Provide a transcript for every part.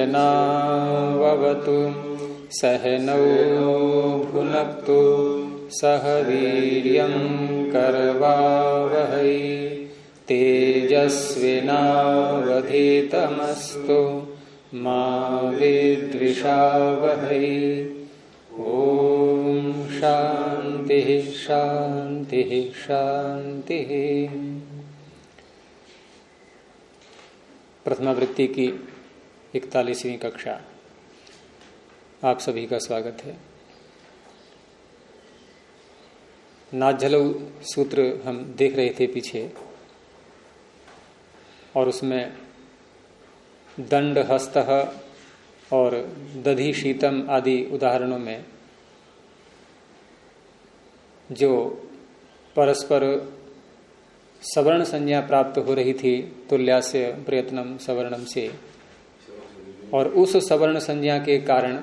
सहनाववतु सहनौ भुनक्तु सह वीर्यं करवावहै तेजस्विनावधीतमस्तु मा विद्विषावहै। ओम शांति शांति शांति। प्रथमावृत्ति की 41वीं कक्षा, आप सभी का स्वागत है। नाझलौ सूत्र हम देख रहे थे पीछे, और उसमें दंड हस्तः और दधि शीतम आदि उदाहरणों में जो परस्पर सवर्ण संज्ञा प्राप्त हो रही थी तुल्यास्य प्रयत्नम सवर्णम से, और उस सवर्ण संज्ञा के कारण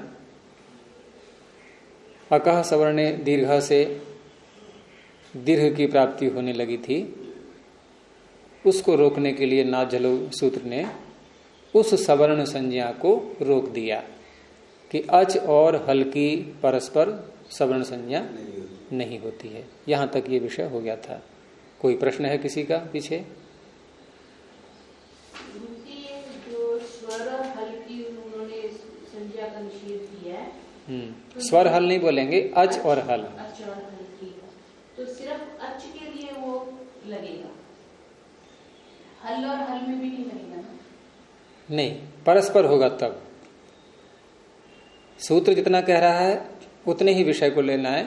अकह सवर्णे दीर्घ से दीर्घ की प्राप्ति होने लगी थी। उसको रोकने के लिए नाझलौ सूत्र ने उस सवर्ण संज्ञा को रोक दिया कि अच और हल की परस्पर सवर्ण संज्ञा नहीं होती है। यहां तक ये विषय हो गया था। कोई प्रश्न है किसी का पीछे? जो स्वर हल की उन्होंने संज्ञा का निषेध किया है, स्वर हल नहीं बोलेंगे, अच और हल। अच और हल की, तो सिर्फ अच के लिए वो लगेगा, हल और हल में भी नहीं लगेगा ना? नहीं, परस्पर होगा तब। सूत्र जितना कह रहा है उतने ही विषय को लेना है।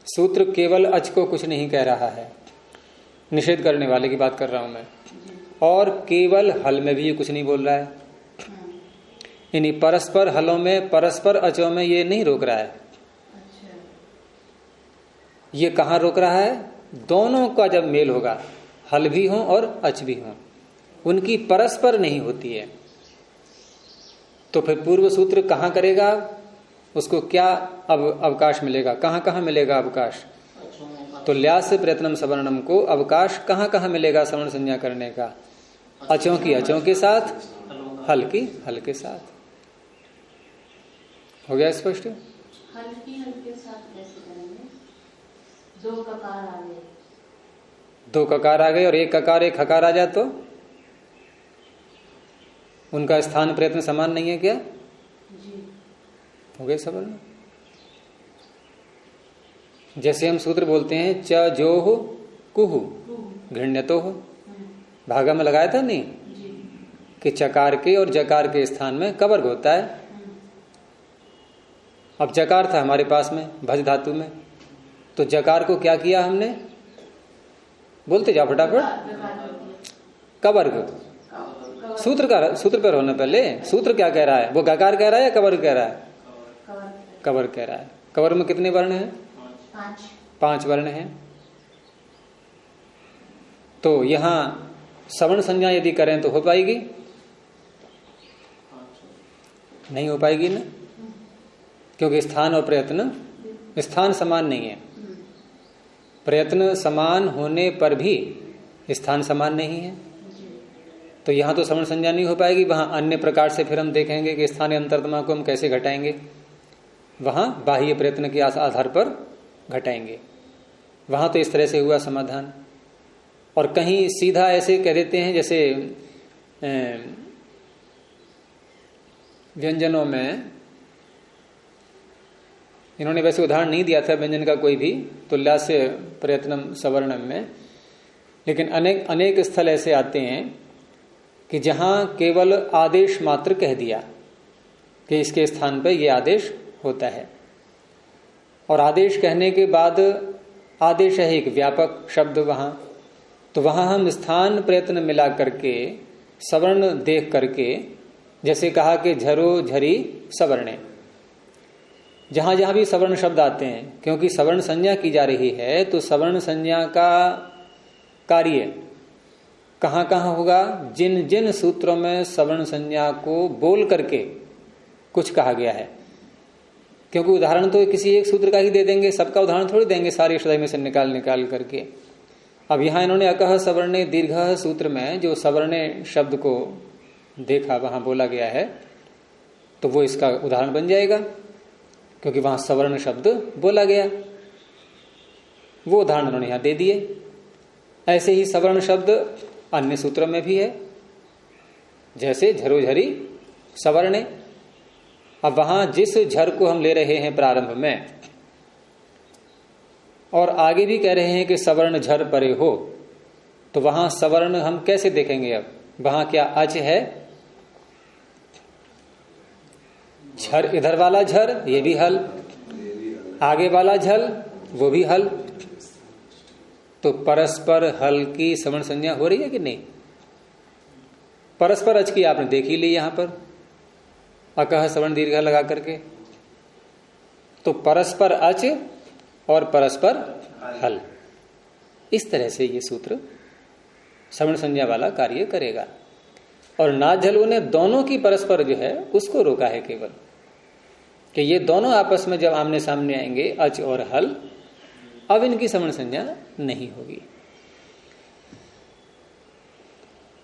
सूत्र केवल अच को कुछ नहीं कह रहा है, निषेध करने वाले की बात कर रहा हूं मैं, और केवल हल में भी ये कुछ नहीं बोल रहा है। यानी परस्पर हलों में, परस्पर अचों में ये नहीं रोक रहा है। ये कहां रोक रहा है? दोनों का जब मेल होगा, हल भी हो और अच भी हो, उनकी परस्पर नहीं होती है, तो फिर पूर्व सूत्र कहां करेगा? उसको क्या अब अवकाश मिलेगा? कहां कहां मिलेगा अवकाश? तो ल्यास्य प्रयत्नम सवर्णम को अवकाश कहां कहां मिलेगा सवर्ण संज्ञा करने का? अचों की अचों के साथ, हल की हल के साथ। हो गया स्पष्ट? हल की हल के साथ कैसे करेंगे? दो ककार आ गए, दो ककार आ गए और एक ककार एक हकार आ जाए तो उनका स्थान प्रयत्न समान नहीं है क्या? जी। हो गए सवर्ण। जैसे हम सूत्र बोलते हैं च जो हो कुहु घृण्यतो हो, भागा में लगाया था नहीं कि चकार के और जकार के स्थान में कवर्ग होता है। अब जकार था हमारे पास में भज धातु में, तो जकार को क्या किया हमने? बोलते जाओ फटाफट। कवर्ग सूत्र पर होना पहले। सूत्र क्या कह रहा है? वो गकार कह रहा है या कवर्ग कह रहा है? कवर्ग कह रहा है। कवर्ग में कितने वर्ण हैं? 5 वर्ण हैं। तो यहां सवर्ण संज्ञा यदि करें तो हो पाएगी? नहीं हो पाएगी ना, क्योंकि स्थान और प्रयत्न, स्थान समान नहीं है। प्रयत्न समान होने पर भी स्थान समान नहीं है, तो यहां तो सवर्ण संज्ञा नहीं हो पाएगी। वहां अन्य प्रकार से फिर हम देखेंगे कि स्थानीय अंतर्तमा को हम कैसे घटाएंगे। वहां बाह्य प्रयत्न के आधार पर घटाएंगे। वहां तो इस तरह से हुआ समाधान। और कहीं सीधा ऐसे कह देते हैं, जैसे व्यंजनों में इन्होंने वैसे उदाहरण नहीं दिया था व्यंजन का कोई भी तुल्यास्य प्रयत्नम सवर्णम में, लेकिन अनेक स्थल ऐसे आते हैं कि जहां केवल आदेश मात्र कह दिया कि इसके स्थान पर यह आदेश होता है, और आदेश कहने के बाद आदेश है एक व्यापक शब्द वहां, तो वहां हम स्थान प्रयत्न मिला करके सवर्ण देख करके, जैसे कहा कि झरो झरी सवर्णे, जहां जहां भी सवर्ण शब्द आते हैं, क्योंकि सवर्ण संज्ञा की जा रही है, तो सवर्ण संज्ञा का कार्य कहां कहां होगा? जिन जिन सूत्रों में सवर्ण संज्ञा को बोल करके कुछ कहा गया है। क्योंकि उदाहरण तो किसी एक सूत्र का ही दे देंगे, सबका उदाहरण थोड़ी देंगे सारे अष्टध्यायी में से निकाल करके। अब यहां इन्होंने अकह सवर्णे दीर्घ सूत्र में जो सवर्णे शब्द को देखा, वहां बोला गया है तो वो इसका उदाहरण बन जाएगा, क्योंकि वहां सवर्ण शब्द बोला गया। वो उदाहरण उन्होंने यहां दे दिए। ऐसे ही सवर्ण शब्द अन्य सूत्रों में भी है, जैसे झरोझरी सवर्णे। अब वहां जिस झर को हम ले रहे हैं प्रारंभ में, और आगे भी कह रहे हैं कि सवर्ण झर परे हो, तो वहां सवर्ण हम कैसे देखेंगे? अब वहां क्या अच है? झर इधर वाला झर, ये भी हल, आगे वाला झल वो भी हल, तो परस्पर हल की सवर्ण संज्ञा हो रही है कि नहीं? परस्पर अच की आपने देख ही ली यहां पर, अकह सवर्ण दीर्घ लगा करके। तो परस्पर अच और परस्पर हल, इस तरह से ये सूत्र सवर्ण संज्ञा वाला कार्य करेगा। और नाझलों ने दोनों की परस्पर जो है उसको रोका है केवल, कि ये दोनों आपस में जब आमने सामने आएंगे अच और हल, अब इनकी सवर्ण संज्ञा नहीं होगी।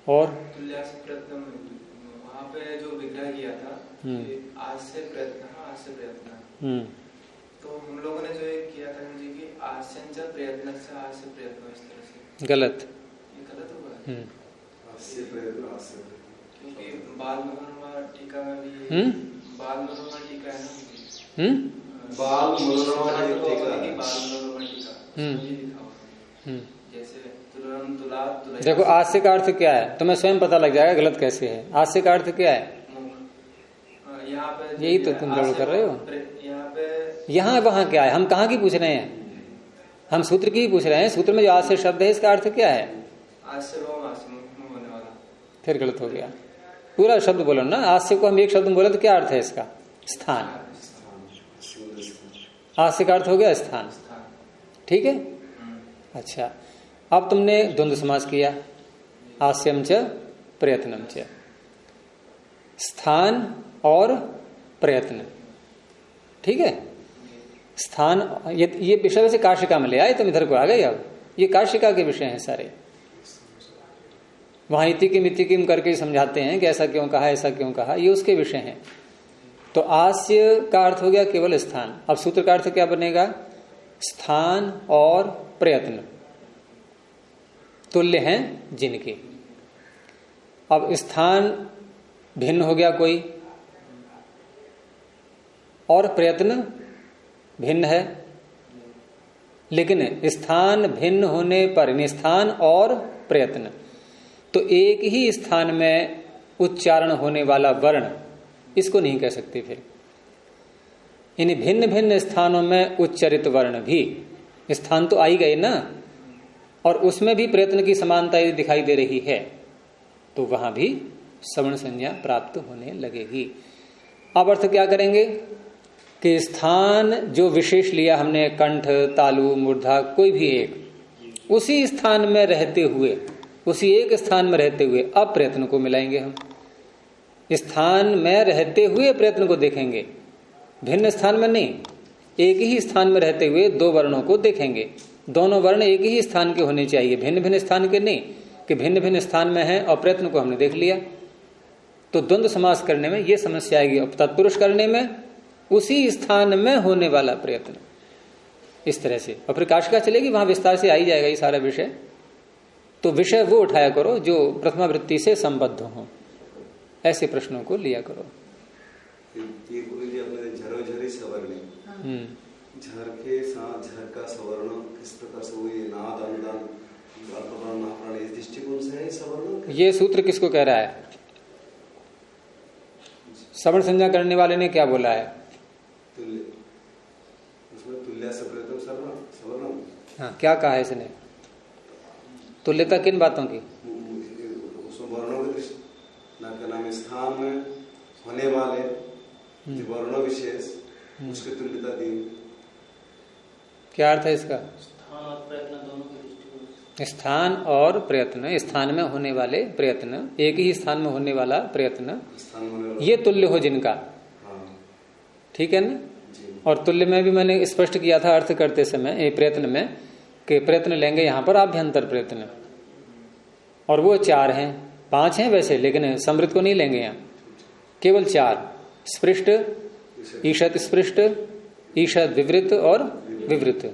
और वहां पे जो विग्रह किया था आज से प्रयत्न, तो हम लोगों ने जो एक किया था जी कि आस्यंच प्रयत्न से आज से प्रयत्न, इस तरह से गलत, ये गलत होगा। आज से प्रयत्न, क्योंकि बाल मनोरमा टीका में भी बाल मनोरमा टीका है ना, बाल मनोरमा टीका जैसे तुलन तुला तुला। देखो आस्य का अर्थ क्या है तुम्हें स्वयं पता लग जाएगा गलत कैसे है। आस्य का अर्थ क्या है? यहाँ पे यही तो तुम गड़बड़ कर रहे हो। यहाँ पे यहाँ वहां क्या है? हम कहाँ की पूछ रहे हैं? हम सूत्र की ही पूछ रहे हैं। सूत्र में जो आस्य शब्द है इसका अर्थ क्या है? आस्य होने वाला। फिर गलत हो गया, पूरा शब्द बोलो ना। आस्य को हम एक शब्द में बोले तो क्या अर्थ है इसका? स्थान। आस्य का अर्थ हो गया स्थान, ठीक है। अच्छा, अब तुमने द्वंद्व समास किया, आस्यम च प्रयत्नम च, स्थान और प्रयत्न, ठीक है। स्थान ये विषय वैसे काशिका में ले आए, तुम इधर को आ गए। अब ये काशिका के विषय हैं सारे, वहां इति किम इति किम करके समझाते हैं कि ऐसा क्यों कहा, ऐसा क्यों कहा, ये उसके विषय हैं। तो आस्य का अर्थ हो गया केवल स्थान। अब सूत्र का अर्थ क्या बनेगा? स्थान और प्रयत्न तुल्य हैं जिनके। अब स्थान भिन्न हो गया कोई, और प्रयत्न भिन्न है, लेकिन स्थान भिन्न होने पर, स्थान और प्रयत्न, तो एक ही स्थान में उच्चारण होने वाला वर्ण, इसको नहीं कह सकते। फिर इन भिन्न भिन्न स्थानों में उच्चरित वर्ण भी, स्थान तो आ ही गए ना, और उसमें भी प्रयत्न की समानता यदि दिखाई दे रही है तो वहां भी सवर्ण संज्ञा प्राप्त होने लगेगी। अब अर्थ क्या करेंगे कि स्थान जो विशेष लिया हमने, कंठ, तालु, मूर्धा, कोई भी एक, उसी स्थान में रहते हुए, उसी एक स्थान में रहते हुए अब प्रयत्न को मिलाएंगे। हम स्थान में रहते हुए प्रयत्न को देखेंगे, भिन्न स्थान में नहीं, एक ही स्थान में रहते हुए दो वर्णों को देखेंगे। दोनों वर्ण एक ही स्थान के होने चाहिए, भिन्न भिन्न स्थान के नहीं कि भिन्न भिन्न स्थान में है और प्रयत्न को हमने देख लिया। तो द्वंद्व समास करने में यह समस्या आएगी। अब तत्पुरुष करने में उसी स्थान में होने वाला प्रयत्न, इस तरह से। और फिर काशिका चलेगी, वहां विस्तार से आ ही जाएगा ये सारा विषय। तो विषय वो उठाया करो जो प्रथमा वृत्ति से संबद्ध हो, ऐसे प्रश्नों को लिया करो। झरोझरी सवर्ण, झर के साथ झर का सवर्ण किस प्रकार से हुई, नाद अनुदान इस दृष्टिकोण से है सवर्ण। ये सूत्र किसको कह रहा है? सवर्ण संज्ञा करने वाले ने क्या बोला है? तुल्य, उसमें तुल्य से प्रयत्न सवर्ण। हाँ, क्या कहा है इसने? तुल्यता किन बातों की? उसमें वर्णों के दृष्टि नाम स्थान में होने वाले वर्णों विशेष, उसकी तुल्यता दी। क्या अर्थ है इसका? स्थान और प्रयत्न दोनों के दृष्टिकोण। स्थान और प्रयत्न, स्थान में होने वाले प्रयत्न, एक ही स्थान में होने वाला प्रयत्न, ये तुल्य हो जिनका, ठीक है ना। और तुल्य में भी मैंने स्पष्ट किया था अर्थ करते समय, ये प्रयत्न में, कि प्रयत्न लेंगे यहां पर आभ्यंतर प्रयत्न, और वो 4 हैं, 5 हैं वैसे, लेकिन समृद्ध को नहीं लेंगे यहाँ, केवल 4। स्पृष्ट, ईषत स्पृष्ट, ईषत विवृत और विवृत।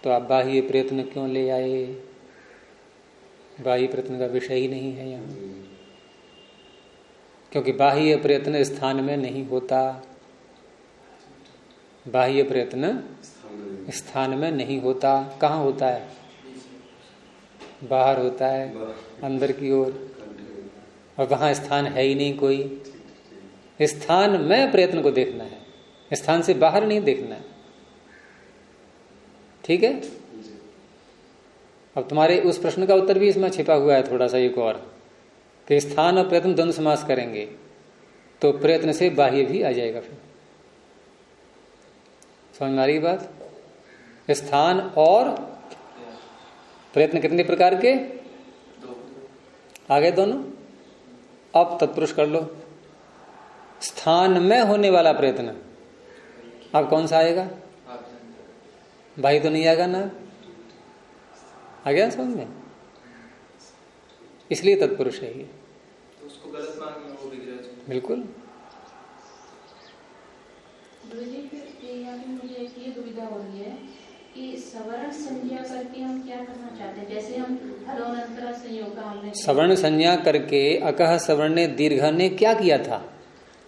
तो आप बाह्य प्रयत्न क्यों ले आए? बाह्य प्रयत्न का विषय ही नहीं है यहाँ, क्योंकि बाह्य प्रयत्न स्थान में नहीं होता। बाह्य प्रयत्न स्थान में नहीं होता। कहाँ होता है? बाहर होता है, अंदर की ओर, और वहां स्थान है ही नहीं कोई। स्थान में प्रयत्न को देखना है, स्थान से बाहर नहीं देखना है। ठीक है। अब तुम्हारे उस प्रश्न का उत्तर भी इसमें छिपा हुआ है थोड़ा सा एक और, कि स्थान और प्रयत्न द्वंद्व समास करेंगे तो प्रयत्न से बाह्य भी आ जाएगा। फिर समझ में आ रही बात? स्थान और प्रयत्न कितने प्रकार के? आगे दोनों। अब तत्पुरुष कर लो। स्थान में होने वाला प्रयत्न अब कौन सा आएगा? भाई तो नहीं आएगा ना? आ गया समझ में? इसलिए तत्पुरुष है ये। तो उसको गलत मांगना वो विग्रह। बिल्कुल। मुझे ये दुविधा हो रही है कि सवर्ण संज्ञा करके हम क्या करना चाहते हैं? जैसे हम हलोनंतरा संयोग का हमने सवर्ण संज्ञा करके अकह सवर्ण ने दीर्घ ने क्या किया था?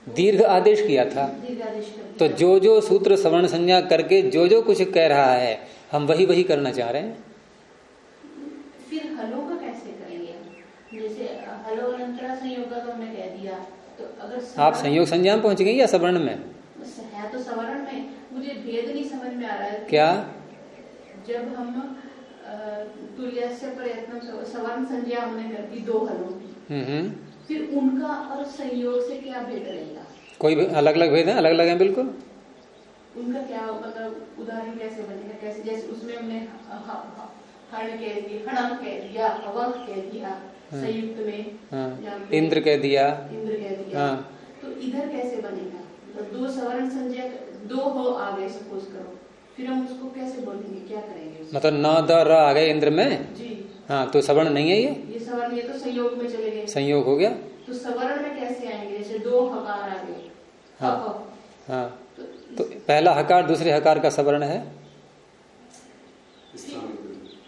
दीर्घ आदेश किया था। दीर्घ आदेश तो जो जो सूत्र सवर्ण संज्ञा करके जो जो कुछ कह रहा है हम वही वही करना चाह रहे हैं। फिर हलो का कैसे करेंगे? जैसे हलोनंतरा संयोग का हमने कह दिया, तो अगर आप संयोग संज्ञा में पहुंच गए या सवर्ण में? है तो सवर्ण में। मुझे भेद नहीं समझ में आ रहा है। क्या? जब हम तुल्यस्य प्रयत्न सवर्ण संज्ञा हमने कर दी दो हलों की, फिर उनका और संयोग से क्या भेद रहेगा? कोई अलग अलग भेद है? अलग अलग है बिल्कुल। उनका क्या मतलब उदाहरण कैसे बनेगा? कैसे? जैसे उसमें हमने हण कह दिया, हणम कह दिया, हवह कह दिया, संयुक्त में इंद्र कह दिया, इंद्र कह दिया। तो इधर कैसे बनेगा? तो दो सवर्ण संज्ञा दो हो आ गए सपोज करो, फिर हम उसको कैसे बोलेंगे? क्या करेंगे? मतलब न द र आ गए इंद्र में जी। हाँ, तो सवर्ण नहीं है ये सवर्ण, ये तो संयोग में चले गए। संयोग हो गया। तो सवर्ण में कैसे आएंगे? जैसे दो हकार आ गए। हाँ। तो पहला हकार दूसरे हकार का सवर्ण है।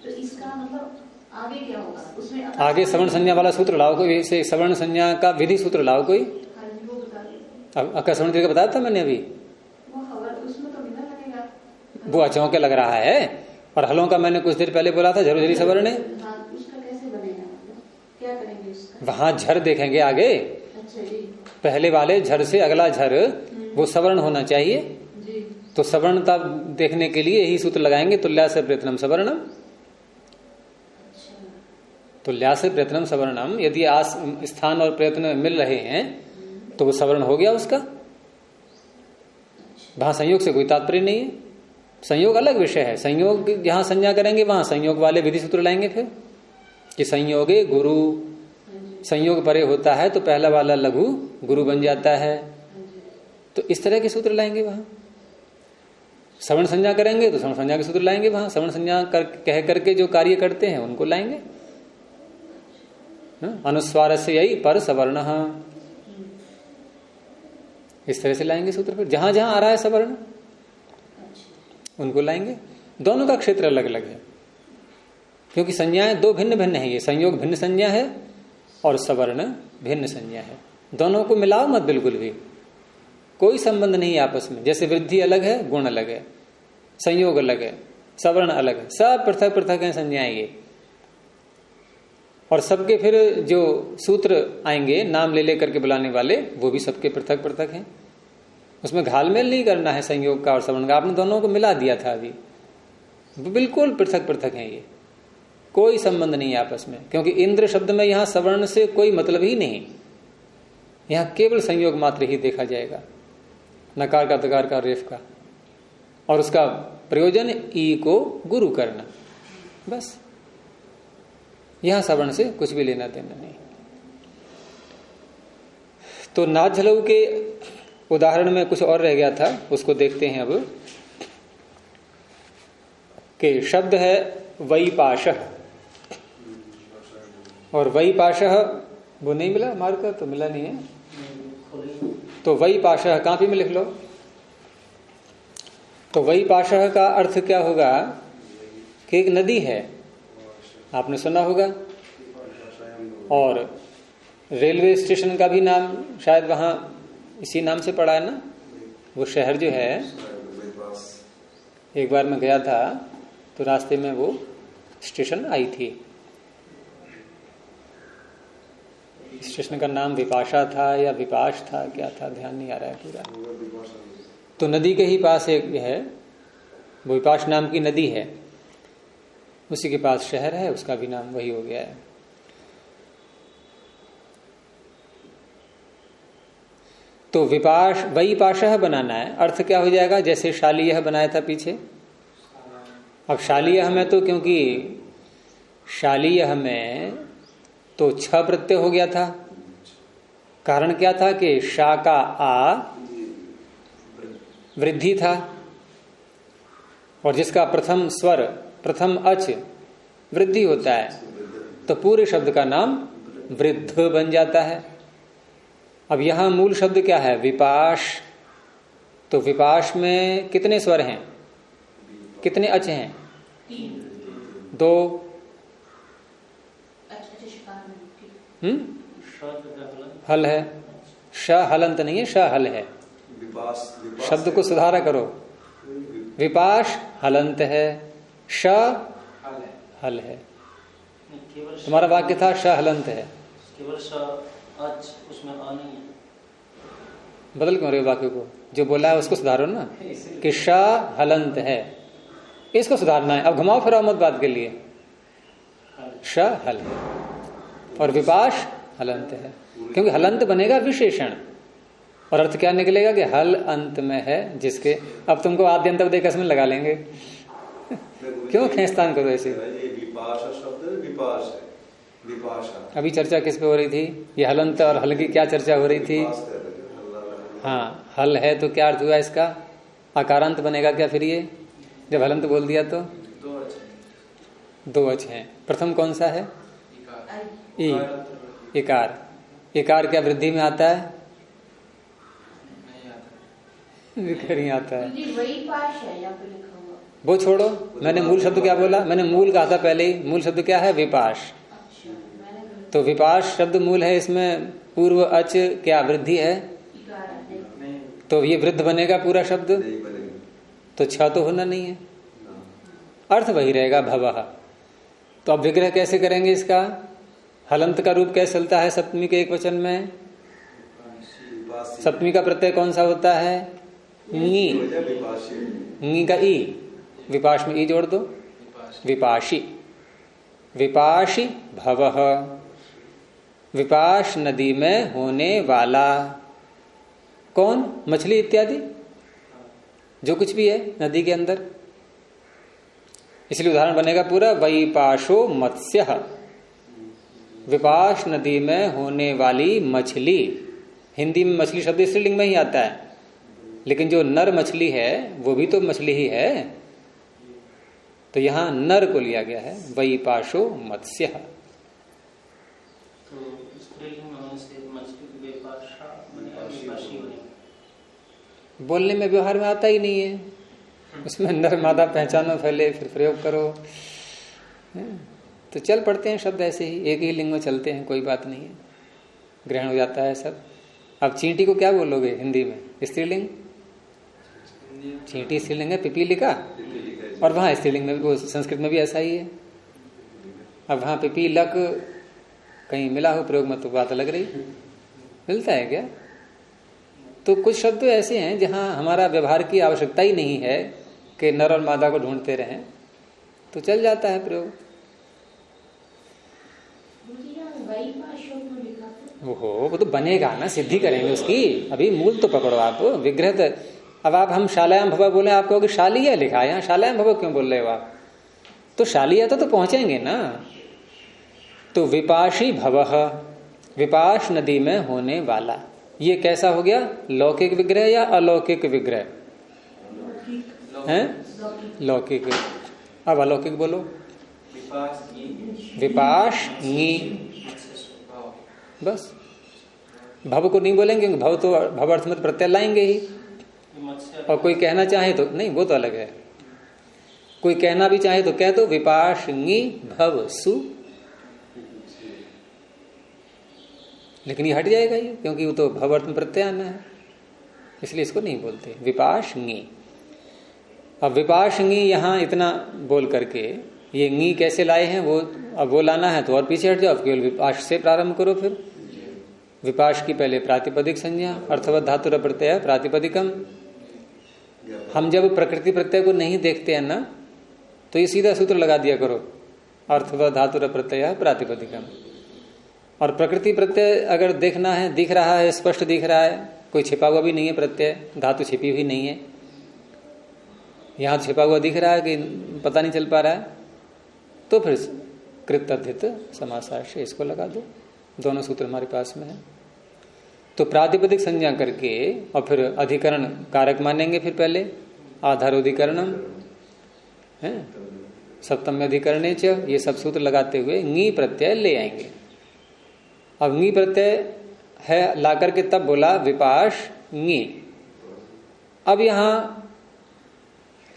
तो इसका मतलब आगे क्या होगा? उसमें आगे सवर्ण संज्ञा वाला सूत्र लाओ कोई, सवर्ण संज्ञा का विधि सूत्र लाओ कोई। अब अकस्मण करके बताया था मैंने अभी। उसमें तो बिना लगेगा, वो अचौके लग रहा है। और हलों का मैंने कुछ देर पहले बोला था झरुझरी सवर्ण है। उसका कैसे बनेगा? क्या करेंगे उसका? वहां झर देखेंगे आगे। अच्छा जी। पहले वाले झर से अगला झर वो सवर्ण होना चाहिए जी। तो सवर्णता देखने के लिए यही सूत्र लगाएंगे, तुल्यास्य प्रयत्नम सवर्णम। तुल्यास्य प्रयत्नम सवर्णम। यदि स्थान और प्रयत्न मिल रहे हैं तो वो सवर्ण हो गया उसका। वहां संयोग से कोई तात्पर्य नहीं है। संयोग अलग विषय है। संयोग जहां संज्ञा करेंगे वहां संयोग वाले विधि सूत्र लाएंगे फिर कि संयोगे गुरु। संयोग परे होता है तो पहला वाला लघु गुरु बन जाता है। तो इस तरह के सूत्र लाएंगे वहां। सवर्ण संज्ञा करेंगे तो सवर्ण संज्ञा के सूत्र लाएंगे वहां। सवर्ण संज्ञा कह करके जो कार्य करते हैं उनको लाएंगे। अनुस्वार से यही पर सवर्ण, इस तरह से लाएंगे सूत्र। फिर जहां जहां आ रहा है सवर्ण उनको लाएंगे। दोनों का क्षेत्र अलग अलग है क्योंकि संज्ञाएं दो भिन्न भिन्न है। ये संयोग भिन्न संज्ञा है और सवर्ण भिन्न संज्ञा है। दोनों को मिलाओ मत बिल्कुल भी, कोई संबंध नहीं है आपस में। जैसे वृद्धि अलग है, गुण अलग है, संयोग अलग है, सवर्ण अलग है, सब पृथक पृथक है संज्ञाएं ये। और सबके फिर जो सूत्र आएंगे नाम ले लेकर के बुलाने वाले वो भी सबके पृथक पृथक हैं। उसमें घालमेल नहीं करना है संयोग का और सवर्ण का। आपने दोनों को मिला दिया था अभी। बिल्कुल पृथक पृथक है ये, कोई संबंध नहीं है आपस में। क्योंकि इंद्र शब्द में यहां सवर्ण से कोई मतलब ही नहीं, यहां केवल संयोग मात्र ही देखा जाएगा, नकार का दकार का रेफ का। और उसका प्रयोजन ई को गुरु करना, बस। यहां सवर्ण से कुछ भी लेना देना नहीं। तो नाझलऊ के उदाहरण में कुछ और रह गया था, उसको देखते हैं अब। कि शब्द है वैपाशः, और वैपाशः वो नहीं मिला, मार्कर तो मिला नहीं है। तो वही पाशः कापी में लिख लो। तो वही पाशः का अर्थ क्या होगा कि एक नदी है, आपने सुना होगा। और रेलवे स्टेशन का भी नाम शायद वहां इसी नाम से पड़ा है ना। वो शहर जो है, एक बार मैं गया था तो रास्ते में वो स्टेशन आई थी। स्टेशन का नाम विपाशा था या विपाश था, क्या था, ध्यान नहीं आ रहा है पूरा। तो नदी के ही पास एक है, वो विपाश नाम की नदी है, उसी के पास शहर है, उसका भी नाम वही हो गया है। तो विपाश वही पाशः बनाना है। अर्थ क्या हो जाएगा, जैसे शालीय बनाया था पीछे। अब शालीय में तो क्योंकि शालीय में तो छ प्रत्यय हो गया था। कारण क्या था कि शा का आ वृद्धि था, और जिसका प्रथम स्वर प्रथम अच वृद्धि होता है तो पूरे शब्द का नाम वृद्ध बन जाता है। अब यहां मूल शब्द क्या है, विपाश। तो विपाश में कितने स्वर हैं, कितने अच हैं, 2। हल है, श हलंत नहीं है, श हल है। शब्द को सुधारा करो। विपाश हलंत है, श हल है। तुम्हारा वाक्य था श हलंत है, केवल श अच, उसमें आ नहीं है। बदल क्यों रहे हो वाक्य को, जो बोला है उसको सुधारो ना, कि श हलंत है, इसको सुधारना है। अब घुमाओ फिराओ मत बात के लिए। श हल है और विपाश हलंत है, क्योंकि हलंत बनेगा विशेषण, और अर्थ क्या निकलेगा कि हल अंत में है जिसके। अब तुमको आद्यंत देकर इसमें लगा लेंगे। क्यों खेस्तान करो ऐसे। अभी चर्चा किस पे हो रही थी, ये हलंत और हल की क्या चर्चा हो रही थी। हाँ, हल है तो क्या अर्थ हुआ इसका, आकारांत बनेगा क्या फिर ये, जब हलंत बोल दिया तो। 2 अच हैं। प्रथम कौन सा है, ई, इकार। इकार क्या वृद्धि में आता है, नहीं आता है। वही पाश है या फिर लिखा हुआ, वो छोड़ो, मैंने मूल शब्द क्या बोला, मैंने मूल कहा था पहले ही। मूल शब्द क्या है, विपाश। तो विपाश शब्द मूल है, इसमें पूर्व अच क्या वृद्धि है, तो ये वृद्ध बनेगा पूरा शब्द, तो छ तो होना नहीं है, अर्थ वही रहेगा भवः। तो अब विग्रह कैसे करेंगे इसका, हलंत का रूप कैसे चलता है सप्तमी के एक वचन में। सप्तमी का प्रत्यय कौन सा होता है, नी, नी का ई, विपाश में ई जोड़ दो, विपाशी। विपाशी भवः, विपाश नदी में होने वाला। कौन, मछली इत्यादि, जो कुछ भी है नदी के अंदर। इसलिए उदाहरण बनेगा पूरा, वैपाशो मत्स्यः, विपाश नदी में होने वाली मछली। हिंदी में मछली शब्द स्त्रीलिंग में ही आता है, लेकिन जो नर मछली है वो भी तो मछली ही है, तो यहां नर को लिया गया है, वैपाशो मत्स्यः। बोलने में व्यवहार में आता ही नहीं है, उसमें नर मादा पहचानो पहले, फिर प्रयोग करो। तो चल पड़ते हैं शब्द ऐसे ही, एक ही लिंग में चलते हैं, कोई बात नहीं है, ग्रहण हो जाता है सब। अब चींटी को क्या बोलोगे हिंदी में, स्त्रीलिंग। चींटी स्त्रीलिंग है, पिपीलिका, और वहां स्त्रीलिंग में वो संस्कृत में भी ऐसा ही है। अब वहां पिपीलक कहीं मिला हो प्रयोग में तो बात अलग रही, मिलता है क्या। तो कुछ शब्द ऐसे हैं जहां हमारा व्यवहार की आवश्यकता ही नहीं है कि नर और मादा को ढूंढते रहें, तो चल जाता है प्रयोग। ओहो, वो तो बनेगा ना, सिद्धि करेंगे उसकी, अभी मूल तो पकड़ो आप। विग्रह अब आप हम शालायाम भव बोले, आप कहोगे शालीय लिखा है, यहाँ शालायाम भव क्यों बोल रहे हो आप, तो शालीय तो पहुंचेंगे ना। तो विपाशी भवः, विपाश नदी में होने वाला, ये कैसा हो गया, लौकिक विग्रह या अलौकिक विग्रह है, लौकिक। अब अलौकिक बोलो, विपाश नी, बस भव को नहीं बोलेंगे, भव तो भव अर्थ में प्रत्यय लाएंगे ही। और कोई कहना चाहे तो नहीं, वो तो अलग है। कोई कहना भी चाहे तो कह दो विपाशंगी भव सु, लेकिन ये हट जाएगा ये, क्योंकि वो तो भव अर्थ में प्रत्यय आना है, इसलिए इसको नहीं बोलते विपाशंगी। अब विपाशंगी यहां इतना बोल करके ये ंगी कैसे लाए हैं वो, अब वो लाना है तो और पीछे हट जाओ, केवल विपाश से प्रारंभ करो। फिर विपाश की पहले प्रातिपदिक संज्ञा, अर्थवत धातु प्रत्यय प्रातिपदिकम। हम जब प्रकृति प्रत्यय को नहीं देखते हैं ना, तो ये सीधा सूत्र लगा दिया करो, अर्थवत धातु प्रत्यय प्रातिपदिकम। और प्रकृति प्रत्यय अगर देखना है, दिख रहा है, स्पष्ट दिख रहा है, कोई छिपा हुआ भी नहीं है प्रत्यय, धातु छिपी हुई नहीं है, यहां छिपा हुआ दिख रहा है कि पता नहीं चल पा रहा है, तो फिर कृत तद्धित समासार्थ इसको लगा दो। दोनों सूत्र हमारे पास में है। तो प्रातिपदिक संज्ञा करके और फिर अधिकरण कारक मानेंगे, फिर पहले आधारोधिकरणम है, सप्तम अधिकरणे च, ये सब सूत्र लगाते हुए ंगी प्रत्यय ले आएंगे। अब ंगी प्रत्यय है ला करके तब बोला विपाश ंगी। अब यहां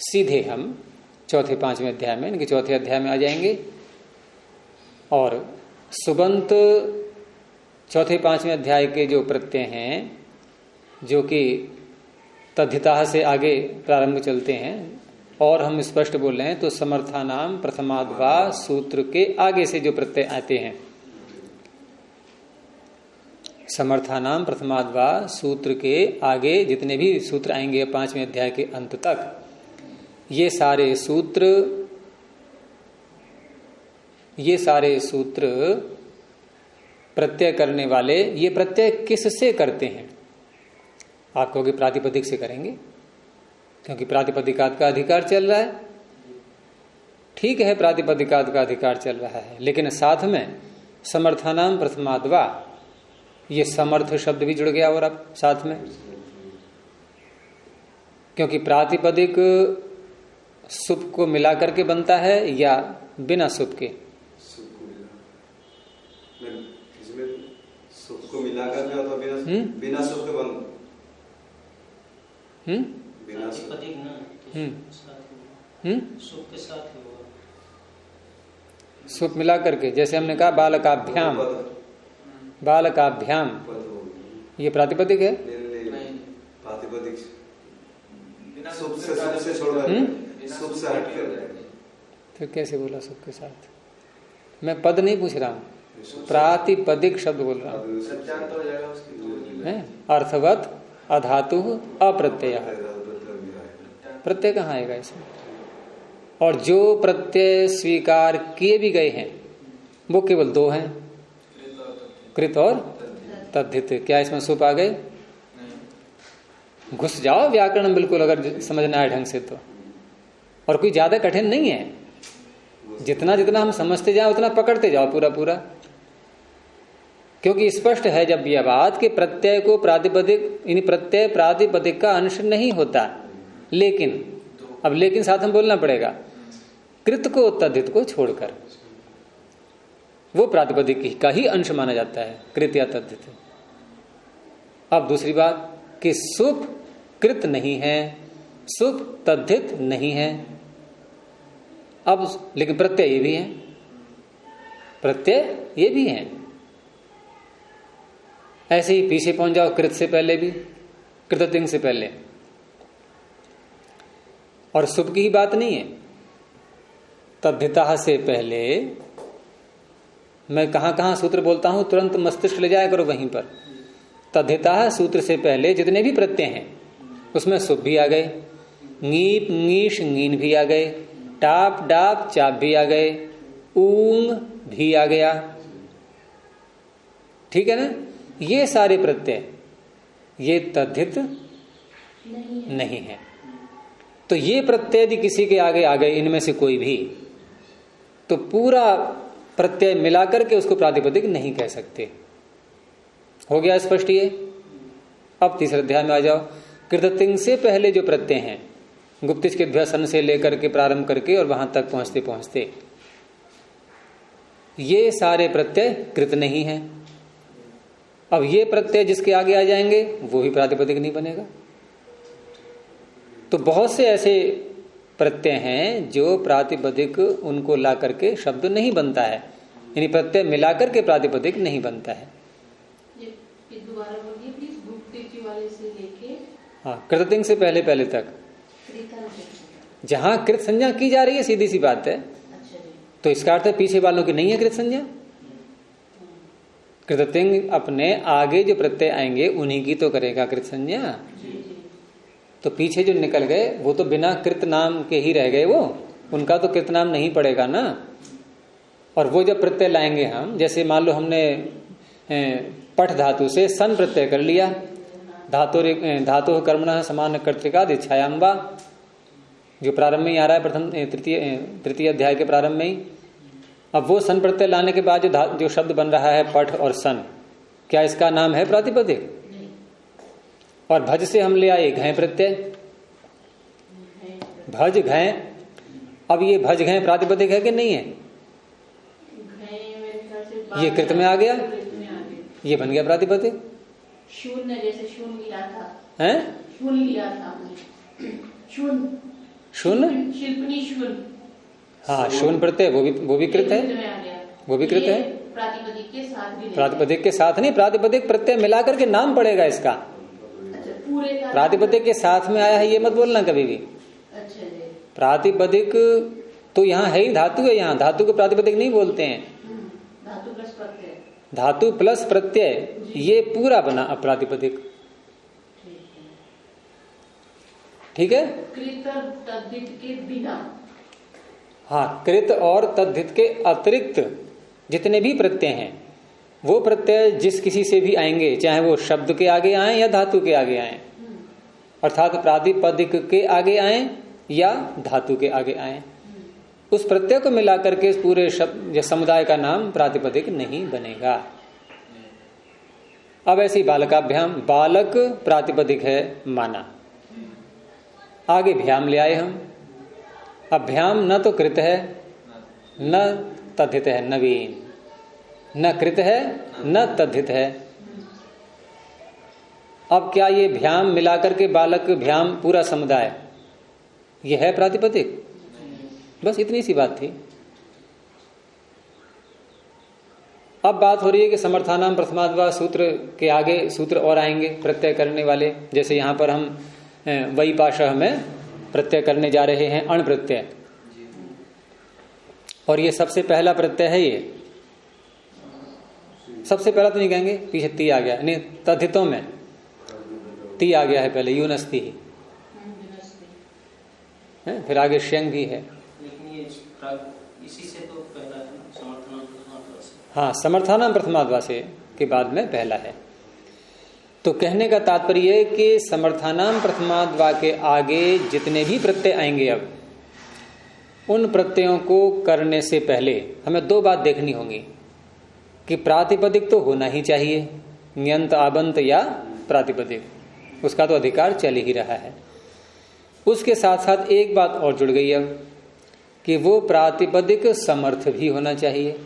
सीधे हम चौथे पांचवें अध्याय में, इनके चौथे अध्याय में आ जाएंगे और सुबंत चौथे पांचवें अध्याय के जो प्रत्यय हैं, जो कि तद्धिता से आगे प्रारंभ चलते हैं और हम स्पष्ट बोल रहे हैं, तो समर्थानाम प्रथमाद्वा सूत्र के आगे से जो प्रत्यय आते हैं, समर्थानाम प्रथमाद्वा सूत्र के आगे जितने भी सूत्र आएंगे पांचवें अध्याय के अंत तक, ये सारे सूत्र प्रत्यय करने वाले, ये प्रत्यय किससे करते हैं? आप कहोगे प्रातिपदिक से करेंगे, क्योंकि प्रातिपदिकात का अधिकार चल रहा है। ठीक है, प्रातिपदिकात का अधिकार चल रहा है, लेकिन साथ में समर्थानाम प्रथमाद्वा, ये समर्थ शब्द भी जुड़ गया और अब साथ में, क्योंकि प्रातिपदिक सुप को मिला करके बनता है या बिना सुप के? सुप को मिला करके अथवा बिना सुप के बन, बिना सुप के साथ सुप मिला करके, जैसे हमने कहा बालकाभ्याम, बालकाभ्याम, ये प्रातिपदिक है? प्रातिपदिक सुप से छोड़ रहा है, सुप से हट कर। फिर कैसे बोला सुप के साथ? मैं पद नहीं पूछ रहा हूं, प्रातिपदिक शब्द बोल रहा हूं। अर्थवत अधातु अप्रत्यय, प्रत्यय कहाँ आएगा इसमें? और जो प्रत्यय स्वीकार किए भी गए हैं वो केवल दो हैं, कृत और तद्धित। क्या इसमें सुप आ गए? घुस जाओ व्याकरण बिल्कुल, अगर समझना है ढंग से तो। और कोई ज्यादा कठिन नहीं है, जितना जितना हम समझते जाए उतना पकड़ते जाओ पूरा पूरा, क्योंकि स्पष्ट है जब यह बात कि प्रत्यय को प्रातिपदिक, इन प्रत्यय प्रातिपदिक का अंश नहीं होता, लेकिन अब लेकिन साथ में बोलना पड़ेगा, कृत को तद्धित को छोड़कर वो प्रातिपदिक का ही अंश माना जाता है, कृत या तद्धित। अब दूसरी बात कि सुप कृत नहीं है, सुप तद्धित नहीं है। अब लेकिन प्रत्यय ये भी है, प्रत्यय ये भी है। ऐसे ही पीछे पहुंच जाओ, कृत से पहले भी, कृततिंग से पहले, और सुप की ही बात नहीं है, तद्धिता से पहले मैं कहां कहां सूत्र बोलता हूं, तुरंत मस्तिष्क ले जाया करो वहीं पर। तद्धिता सूत्र से पहले जितने भी प्रत्यय हैं उसमें सुप भी आ गए, ङीप ङीश ङीन भी आ गए, टाप डाप चाप भी आ गए, ऊंग भी आ गया। ठीक है ना? ये सारे प्रत्यय ये तद्धित नहीं है। तो ये प्रत्यय यदि किसी के आगे आ गए, इनमें से कोई भी, तो पूरा प्रत्यय मिलाकर के उसको प्रातिपदिक नहीं कह सकते। हो गया स्पष्ट ये? अब तीसरे अध्याय में आ जाओ। कृततिंग से पहले जो प्रत्यय हैं, गुप्तिश के ध्वसन से लेकर के प्रारंभ करके और वहां तक पहुंचते पहुंचते ये सारे प्रत्यय कृत नहीं है। अब ये प्रत्यय जिसके आगे आ जाएंगे वो भी प्रातिपदिक नहीं बनेगा। तो बहुत से ऐसे प्रत्यय हैं जो प्रातिपदिक उनको ला करके शब्द नहीं बनता है, यानी प्रत्यय मिलाकर के प्रातिपदिक नहीं बनता है। ये दोबारा बोलिए प्लीज, भुक्ति वाले से लेके हाँ, कृततिंग से पहले पहले तक जहां कृत संज्ञा की जा रही है, सीधी सी बात है। तो इसका अर्थ है पीछे वालों की नहीं है कृत संज्ञा। कृततिंग अपने आगे जो प्रत्यय आएंगे उन्हीं की तो करेगा कृत संज्ञा। तो पीछे जो निकल गए वो तो बिना कृत नाम के ही रह गए, वो उनका तो कृत नाम नहीं पड़ेगा ना। और वो जब प्रत्यय लाएंगे हम, जैसे मान लो हमने पठ धातु से सन प्रत्यय कर लिया, धातु कर्मणः समान कर्तृका इच्छायाम्बा, जो प्रारंभ में ही आ रहा है प्रथम तृतीय अध्याय के प्रारंभ में ही। अब वो सन प्रत्यय लाने के बाद जो शब्द बन रहा है पठ और सन, क्या इसका नाम है प्रातिपदिक? और भज से हम ले आए घय प्रत्यय, भज घय। अब ये भज घय प्रातिपदिक है कि नहीं है? ये कृत में आ गया, ये बन गया प्रातिपदिक। शून्य जैसे शून्य लिया था, हैं? शून्य लिया था शून्य, शून्य शिल्पनी शून्य। हाँ, शून्य प्रत्यय वो भी कृत है, वो भी कृत है। प्रातिपदिक के साथ भी, प्रातिपदिक के साथ नहीं, प्रातिपदिक प्रत्यय मिलाकर के नाम पड़ेगा इसका। अच्छा, पूरे प्रातिपदिक के साथ में आया है ये मत बोलना कभी भी। अच्छा जी, प्रातिपदिक तो यहाँ है ही, धातु है, यहाँ धातु को प्रातिपदिक नहीं बोलते हैं। धातु प्लस प्रत्यय, धातु प्लस प्रत्यय, ये पूरा बना प्रातिपदिक। ठीक है। कृत तद्धित के बिना, हाँ, कृत और तद्धित के अतिरिक्त जितने भी प्रत्यय हैं वो प्रत्यय जिस किसी से भी आएंगे, चाहे वो शब्द के आगे आए या धातु के आगे आए, अर्थात प्रातिपदिक के आगे आए या धातु के आगे आए, उस प्रत्यय को मिलाकर के इस पूरे शब्द या समुदाय का नाम प्रातिपदिक नहीं बनेगा। अब ऐसी बालकाभ्याम, बालक प्रातिपदिक है माना, आगे भ्याम ले आए हम। अब भ्याम न तो कृत है न तद्धित है, नवीन, न कृत है न तद्धित है। अब क्या ये भ्याम मिलाकर के बालक भ्याम पूरा समुदाय ये है प्रातिपदिक? बस इतनी सी बात थी। अब बात हो रही है कि समर्थानाम प्रथमाद्वा सूत्र के आगे सूत्र और आएंगे प्रत्यय करने वाले। जैसे यहां पर हम वही पाशा में प्रत्यय करने जा रहे हैं, अण प्रत्यय, और ये सबसे पहला प्रत्यय है। ये सबसे पहला तो नहीं कहेंगे, पीछे ती आ गया, नहीं तद्धितों में ती आ गया है पहले, यूनस्ती ही है, फिर आगे श्यंग भी है। इसी से तो पहला है ना, समर्थानाम प्रथमाद्वा से। हाँ, समर्थानाम प्रथमाद्वा से के बाद में पहला है। तो कहने का तात्पर्य है कि समर्थानाम प्रथमाद्वा के आगे जितने भी प्रत्यय आएंगे, अब उन प्रत्ययों को करने से पहले हमें दो बात देखनी होगी कि प्रातिपदिक तो होना ही चाहिए, न्यंत आबंत या प्रातिपदिक, उसका तो अधिकार चल ही रहा है। उसके साथ साथ एक बात और जुड़ गई अब कि वो प्रातिपदिक समर्थ भी होना चाहिए।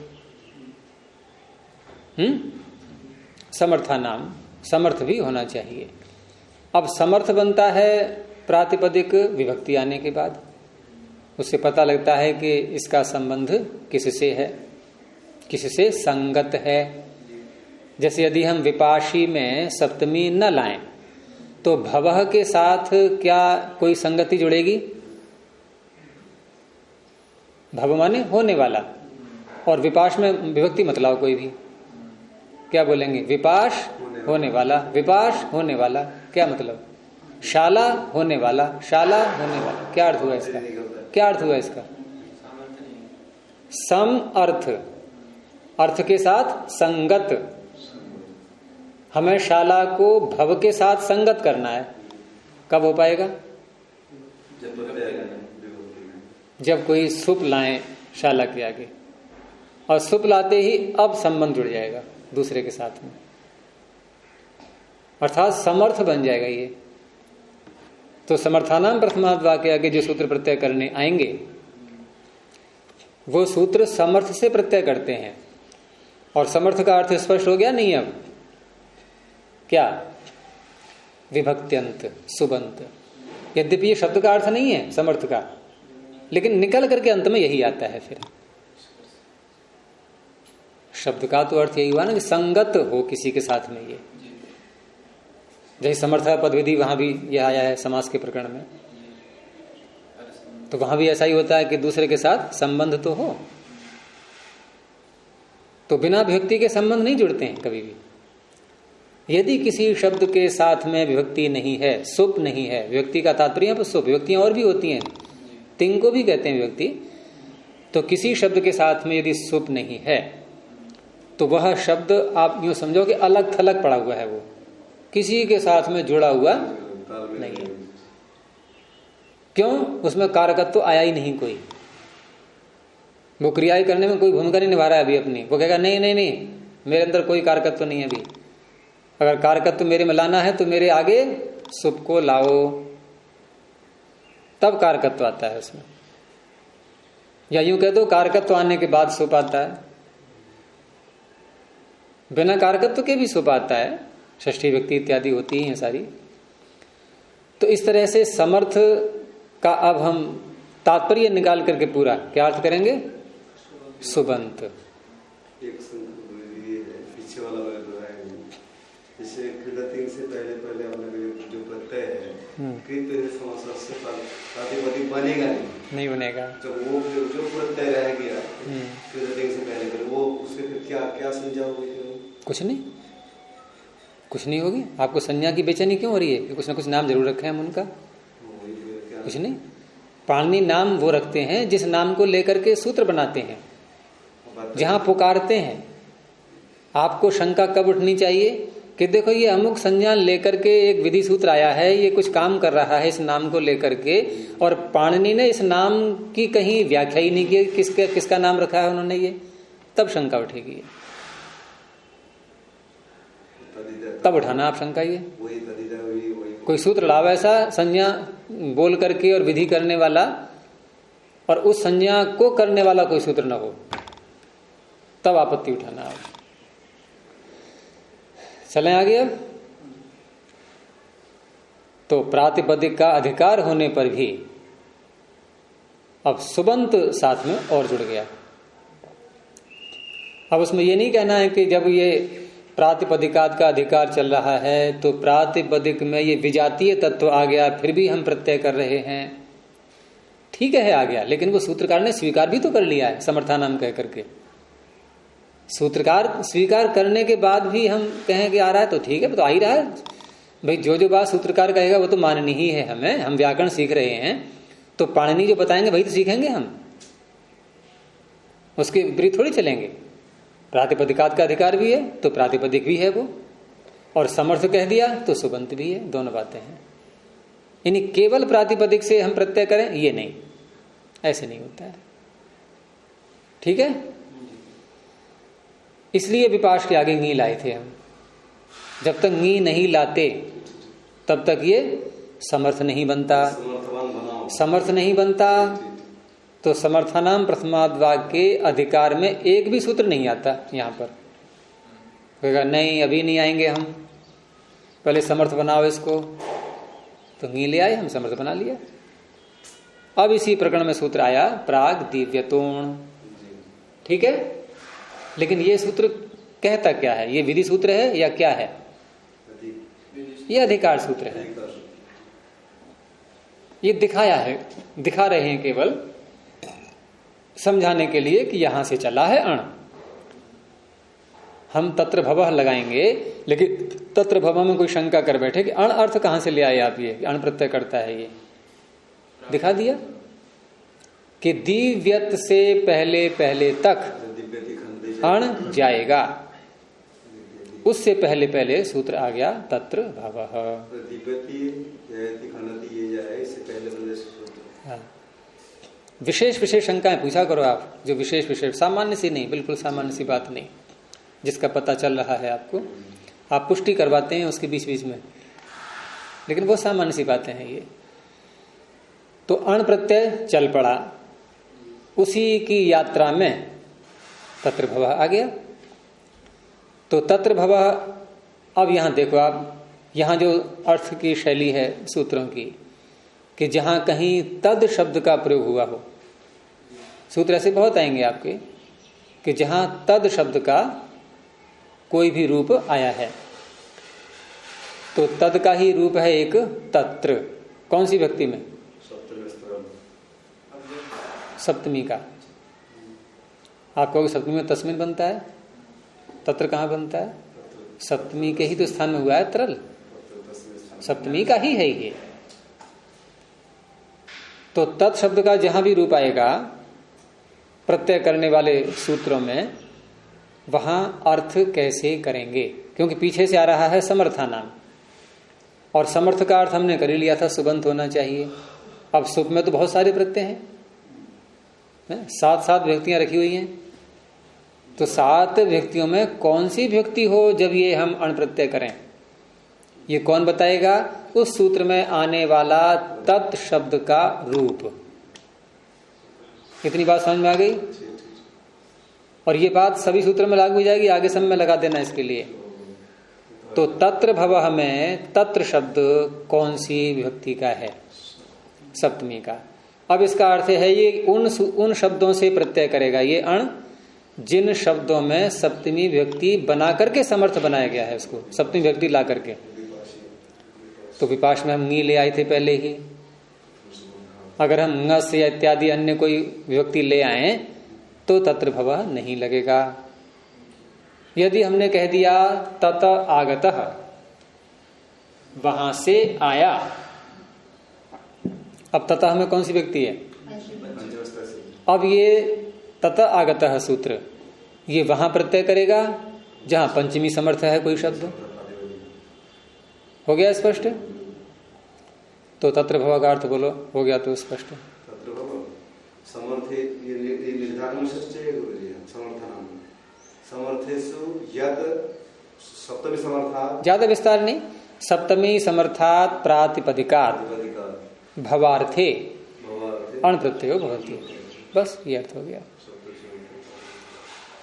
समर्थानाम समर्थ भी होना चाहिए। अब समर्थ बनता है प्रातिपदिक विभक्ति आने के बाद, उससे पता लगता है कि इसका संबंध किससे है, किससे संगत है। जैसे यदि हम विपाशी में सप्तमी न लाएं तो भवः के साथ क्या कोई संगति जुड़ेगी? भव माने होने वाला, और विपाश में विभक्ति मत लाओ कोई भी, क्या बोलेंगे? विपाश होने वाला, विपाश होने वाला, क्या मतलब? शाला होने वाला, शाला होने वाला, क्या अर्थ हुआ इसका? क्या अर्थ हुआ इसका? सम अर्थ, अर्थ के साथ संगत। हमें शाला को भव के साथ संगत करना है, कब हो पाएगा? जब कोई सुप लाएं शाला के आगे, और सुप लाते ही अब संबंध जुड़ जाएगा दूसरे के साथ में, अर्थात समर्थ बन जाएगा ये। तो समर्थानाम प्रथमाद्वा के आगे जो सूत्र प्रत्यय करने आएंगे वो सूत्र समर्थ से प्रत्यय करते हैं। और समर्थ का अर्थ स्पष्ट हो गया नहीं? अब क्या? विभक्त्यंत, सुबंत। यद्यपि ये शब्द का अर्थ नहीं है समर्थ का, लेकिन निकल करके अंत में यही आता है। फिर शब्द का तो अर्थ यही हुआ ना कि संगत हो किसी के साथ में। ये जैसे समर्थ पदविधि, वहां भी यह आया है समास के प्रकरण में, तो वहां भी ऐसा ही होता है कि दूसरे के साथ संबंध तो हो। तो बिना विभक्ति के संबंध नहीं जुड़ते हैं कभी भी। यदि किसी शब्द के साथ में विभक्ति नहीं है, सुप नहीं है, विभक्ति का तात्पर्य पर सुप, विभक्तियां और भी होती हैं, तिंग को भी कहते हैं विभक्ति, तो किसी शब्द के साथ में यदि सुप नहीं है तो वह शब्द आप यूं समझो कि अलग थलग पड़ा हुआ है, वो किसी के साथ में जुड़ा हुआ नहीं है। क्यों? उसमें कारकत्व तो आया ही नहीं कोई, वो क्रियाएं करने में कोई भूमिका नहीं निभा रहा है अभी अपनी। वो कहेगा नहीं नहीं नहीं, मेरे अंदर कोई कारकत्व तो नहीं है अभी। अगर कारकत्व मेरे में लाना है तो मेरे आगे सुप को लाओ, तब कारकत्व आता है उसमें। या यूं कह दो कारकत्व आने के बाद सुप आता है, बिना कारकत्व के भी सुप आता है, षष्ठी व्यक्ति इत्यादि होती हैं सारी। तो इस तरह से समर्थ का अब हम तात्पर्य निकाल करके पूरा क्या अर्थ करेंगे? सुबंत। एक ये है पीछे वाला जो है, जैसे कृदतिंग से पहले पहले हमने जो प्रत्यय है कृत समास से प्रातिपदिक बनेगा नहीं बनेगा। जब वो जो प्रत्यय रह गया कृदतिंग से पहले पहले, वो उसके फिर क्या क्या संज्ञा होगी? कुछ नहीं, कुछ नहीं होगी। आपको संज्ञा की बेचैनी क्यों हो रही है? कि कुछ ना कुछ नाम जरूर रखे हैं हम उनका। कुछ नहीं, पाणिनि नाम वो रखते हैं जिस नाम को लेकर के सूत्र बनाते हैं, जहां पुकारते हैं। आपको शंका कब उठनी चाहिए कि देखो ये अमुक संज्ञा लेकर के एक विधि सूत्र आया है, ये कुछ काम कर रहा है इस नाम को लेकर के, और पाणिनि ने इस नाम की कहीं व्याख्या ही नहीं की, किसका नाम रखा है उन्होंने, ये तब शंका उठेगी। तब उठाना आप शंका। ये कोई सूत्र लाभ ऐसा संज्ञा बोल करके और विधि करने वाला, और उस संज्ञा को करने वाला कोई सूत्र न हो, तब आपत्ति उठाना आप। चलें आगे। अब तो प्रातिपदिक का अधिकार होने पर भी अब सुबंत साथ में और जुड़ गया। अब उसमें ये नहीं कहना है कि जब ये प्रातिपदिकात का अधिकार चल रहा है तो प्रातिपदिक में ये विजातीय तत्व आ गया, फिर भी हम प्रत्यय कर रहे हैं। ठीक है आ गया, लेकिन वो सूत्रकार ने स्वीकार भी तो कर लिया है समर्थानाम कह करके। सूत्रकार स्वीकार करने के बाद भी हम कहें कि आ रहा है तो ठीक है, तो आ ही रहा है भाई। जो बात सूत्रकार कहेगा वो तो माननी ही है हमें। हम व्याकरण सीख रहे हैं तो पाणिनि जो बताएंगे वही तो सीखेंगे हम, उसके विपरीत थोड़ी चलेंगे। प्रातिपदिकात का अधिकार भी है तो प्रातिपदिक भी है वो, और समर्थ कह दिया तो सुबंत भी है, दोनों बातें हैं। यानी केवल प्रातिपदिक से हम प्रत्यय करें ये नहीं, ऐसे नहीं होता है। ठीक है, इसलिए विपाश के आगे नी लाए थे हम। जब तक नी नहीं लाते तब तक ये समर्थ नहीं बनता। समर्थ नहीं बनता तो समर्थनाम प्रथमाद्वाग के अधिकार में एक भी सूत्र नहीं आता। यहां पर कहेगा नहीं अभी नहीं आएंगे हम, पहले समर्थ बनाओ इसको, तो नी ले आए हम, समर्थ बना लिया। अब इसी प्रकरण में सूत्र आया प्राग दिव्यतोण। ठीक है, लेकिन ये सूत्र कहता क्या है? ये विधि सूत्र है या क्या है? ये अधिकार सूत्र है। ये दिखाया है, दिखा रहे हैं केवल समझाने के लिए कि यहां से चला है अण। हम तत्र भवः लगाएंगे, लेकिन तत्र भवः में कोई शंका कर बैठे कि अण अर्थ कहां से ले आए आप, ये अण प्रत्यय करता है। ये दिखा दिया कि दिव्यत से पहले पहले तक अण जाएगा, उससे पहले पहले सूत्र आ गया तत्र भवः। विशेष विशेष शंकाएं पूछा करो आप, जो विशेष विशेष, सामान्य सी नहीं, बिल्कुल सामान्य सी बात नहीं, जिसका पता चल रहा है आपको, आप पुष्टि करवाते हैं उसके बीच बीच में, लेकिन वो सामान्य सी बातें हैं ये। तो अण प्रत्यय चल पड़ा, उसी की यात्रा में तत्र भवः आ गया। तो तत्र भवः अब यहां देखो आप, यहां जो अर्थ की शैली है सूत्रों की, कि जहां कहीं तद शब्द का प्रयोग हुआ हो, सूत्र ऐसे बहुत आएंगे आपके, कि जहां तद शब्द का कोई भी रूप आया है, तो तद का ही रूप है एक तत्र। कौन सी व्यक्ति में? सप्तमी का। आप कहोगे सप्तमी में तस्मिन बनता है, तत्र कहां बनता है? सप्तमी के ही तो स्थान में हुआ है तरल, सप्तमी का ही है ये। तो तत् शब्द का जहां भी रूप आएगा प्रत्यय करने वाले सूत्रों में, वहां अर्थ कैसे करेंगे? क्योंकि पीछे से आ रहा है समर्था नाम, और समर्थ का अर्थ हमने कर ही लिया था, सुबंत होना चाहिए। अब सुप में तो बहुत सारे प्रत्यय हैं, 7 व्यक्तियां रखी हुई हैं, तो 7 व्यक्तियों में कौन सी व्यक्ति हो जब ये हम अण प्रत्यय करें, ये कौन बताएगा? उस सूत्र में आने वाला तत् शब्द का रूप। इतनी बात समझ में आ गई? और ये बात सभी सूत्र में लागू हो जाएगी, आगे सब में लगा देना इसके लिए। तो तत्र भवः में तत्र शब्द कौन सी विभक्ति का है? सप्तमी का। अब इसका अर्थ है ये उन शब्दों से प्रत्यय करेगा ये अण, जिन शब्दों में सप्तमी विभक्ति बना करके समर्थ बनाया गया है, उसको सप्तमी विभक्ति ला करके। तो विपाश में हम नी ले आए थे पहले ही, अगर हम ng से या इत्यादि अन्य कोई विभक्ति ले आए तो तत्र भवः नहीं लगेगा। यदि हमने कह दिया तत आगतः, वहां से आया, अब ततः में कौन सी व्यक्ति है? अब ये तत आगतः सूत्र ये वहां प्रत्यय करेगा जहां पंचमी समर्थ है कोई शब्द। हो गया स्पष्ट? तो तत्र भव का अर्थ बोलो, हो गया तो स्पष्ट। तत्र भव समर्थ ये निर्धारण सच्चे समर्थनाम समर्थेषु यत् सप्तमी समर्थात्, ज्यादा विस्तार नहीं, सप्तमी समर्थात् प्रातिपदिकात् भवार्थे अण प्रत्ययो भवति, बस ये अर्थ हो गया।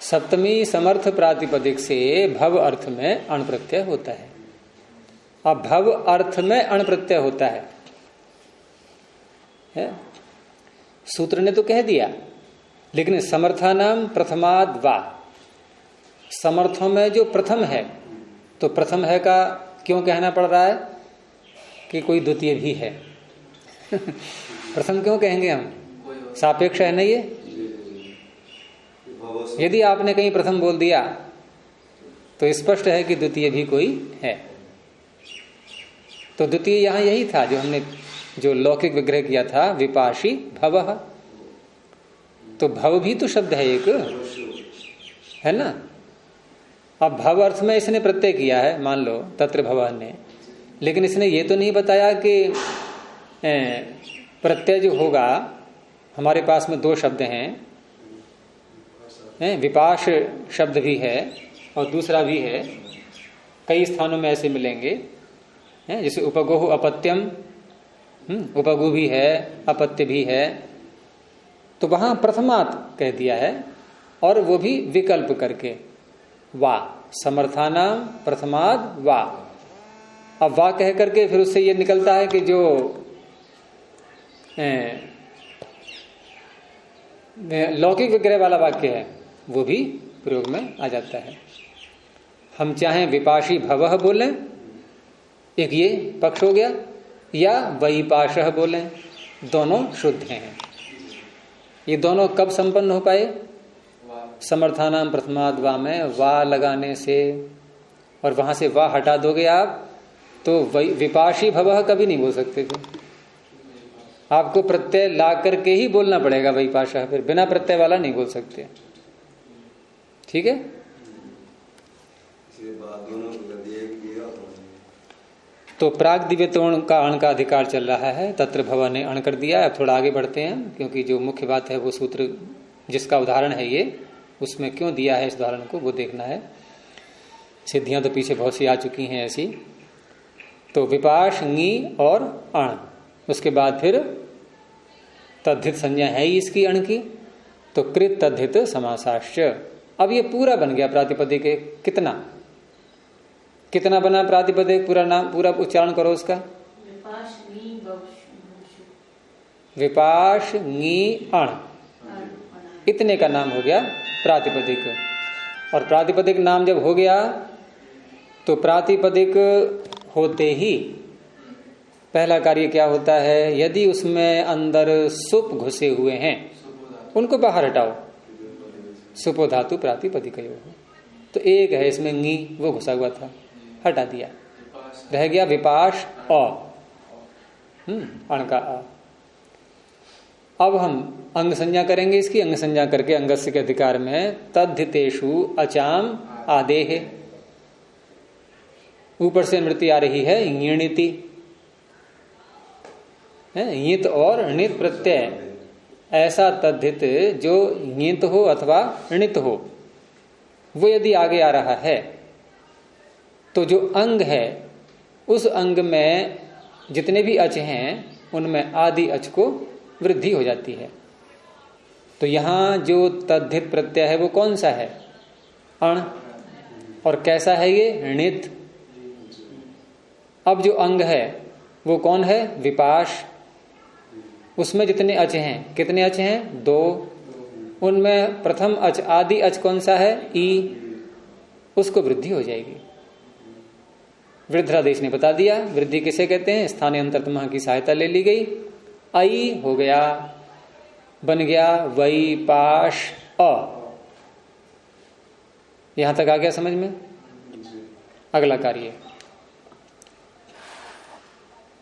सप्तमी समर्थ प्रातिपदिक से भव अर्थ में अण प्रत्यय होता है। अब भव अर्थ में अण प्रत्यय होता है, सूत्र ने तो कह दिया, लेकिन समर्थानाम प्रथमाद वा, समर्थों में जो प्रथम है, तो प्रथम है का क्यों कहना पड़ रहा है कि कोई द्वितीय भी है? प्रथम क्यों कहेंगे हम? सापेक्ष है ना ये। यदि आपने कहीं प्रथम बोल दिया तो स्पष्ट है कि द्वितीय भी कोई है। तो द्वितीय यहां यही था जो हमने जो लौकिक विग्रह किया था, विपाशी भवः। तो भव भी तो शब्द है एक, है ना। अब भव अर्थ में इसने प्रत्यय किया है, मान लो तत्र भवः ने, लेकिन इसने ये तो नहीं बताया कि प्रत्यय जो होगा, हमारे पास में 2 शब्द हैं, विपाश शब्द भी है और दूसरा भी है, कई स्थानों में ऐसे मिलेंगे, जैसे उपगोह अपत्यम, उपगु भी है, अपत्य भी है, तो वहां प्रथमात कह दिया है, और वो भी विकल्प करके, वा समर्थानाम प्रथमाद वा। अब वा कह करके फिर उससे ये निकलता है कि जो लौकिक विग्रह वाला वाक्य है वो भी प्रयोग में आ जाता है। हम चाहें विपाशी भवः बोलें, एक ये पक्ष हो गया, या वैपाशः बोलें, दोनों शुद्ध हैं। ये दोनों कब संपन्न हो पाए? समर्थानाम प्रथमाद वा में वा लगाने से, और वहां से वा हटा दोगे आप तो विपाशी भवः कभी नहीं बोल सकते थे। आपको प्रत्यय ला करके ही बोलना पड़ेगा वैपाशः, फिर बिना प्रत्यय वाला नहीं बोल सकते। ठीक है। तो प्राग दिव्यतोण का अण का अधिकार चल रहा है, तत्र भव ने अण कर दिया। अब थोड़ा आगे बढ़ते हैं, क्योंकि जो मुख्य बात है वो सूत्र जिसका उदाहरण है ये, उसमें क्यों दिया है इस उदाहरण को वो देखना है। सिद्धियां तो पीछे बहुत सी आ चुकी हैं ऐसी। तो विपाश नी और अण, उसके बाद फिर तद्धित संज्ञा है ही इसकी अण की, तो कृत तद्धित समासाश्च। अब ये पूरा बन गया प्रातिपदिक। कितना? कितना बना प्रातिपदिक? पूरा नाम, पूरा उच्चारण करो उसका। विपाश नी अण, इतने का नाम हो गया प्रातिपदिक। और प्रातिपदिक नाम जब हो गया तो प्रातिपदिक होते ही पहला कार्य क्या होता है? यदि उसमें अंदर सुप घुसे हुए हैं उनको बाहर हटाओ। सुपो धातु प्रातिपदिक हो। तो एक है इसमें नी, वो घुसा हुआ था, हटा दिया, रह गया विपाश अ, अण का अ। अब हम अंग संज्ञा करेंगे इसकी। अंग संज्ञा करके अंगस्य के अधिकार में तद्धितेषु अचाम आदेह, ऊपर से नृत्य आ रही है ङिति, ङित और णित प्रत्यय, ऐसा तद्धित जो ङित हो अथवा णित हो, वो यदि आगे आ रहा है तो जो अंग है उस अंग में जितने भी अच हैं उनमें आदि अच को वृद्धि हो जाती है। तो यहां जो तद्धित प्रत्यय है वो कौन सा है? अण। और कैसा है ये? णित। अब जो अंग है वो कौन है? विपाश। उसमें जितने अच हैं, कितने अच हैं? 2। उनमें प्रथम अच, आदि अच कौन सा है? ई। उसको वृद्धि हो जाएगी। वृद्धादेश ने बता दिया। वृद्धि किसे कहते हैं? स्थानीय अंतरतम की सहायता ले ली गई। आई हो गया, बन गया वई पाश अ। यहां तक आ गया समझ में? अगला कार्य,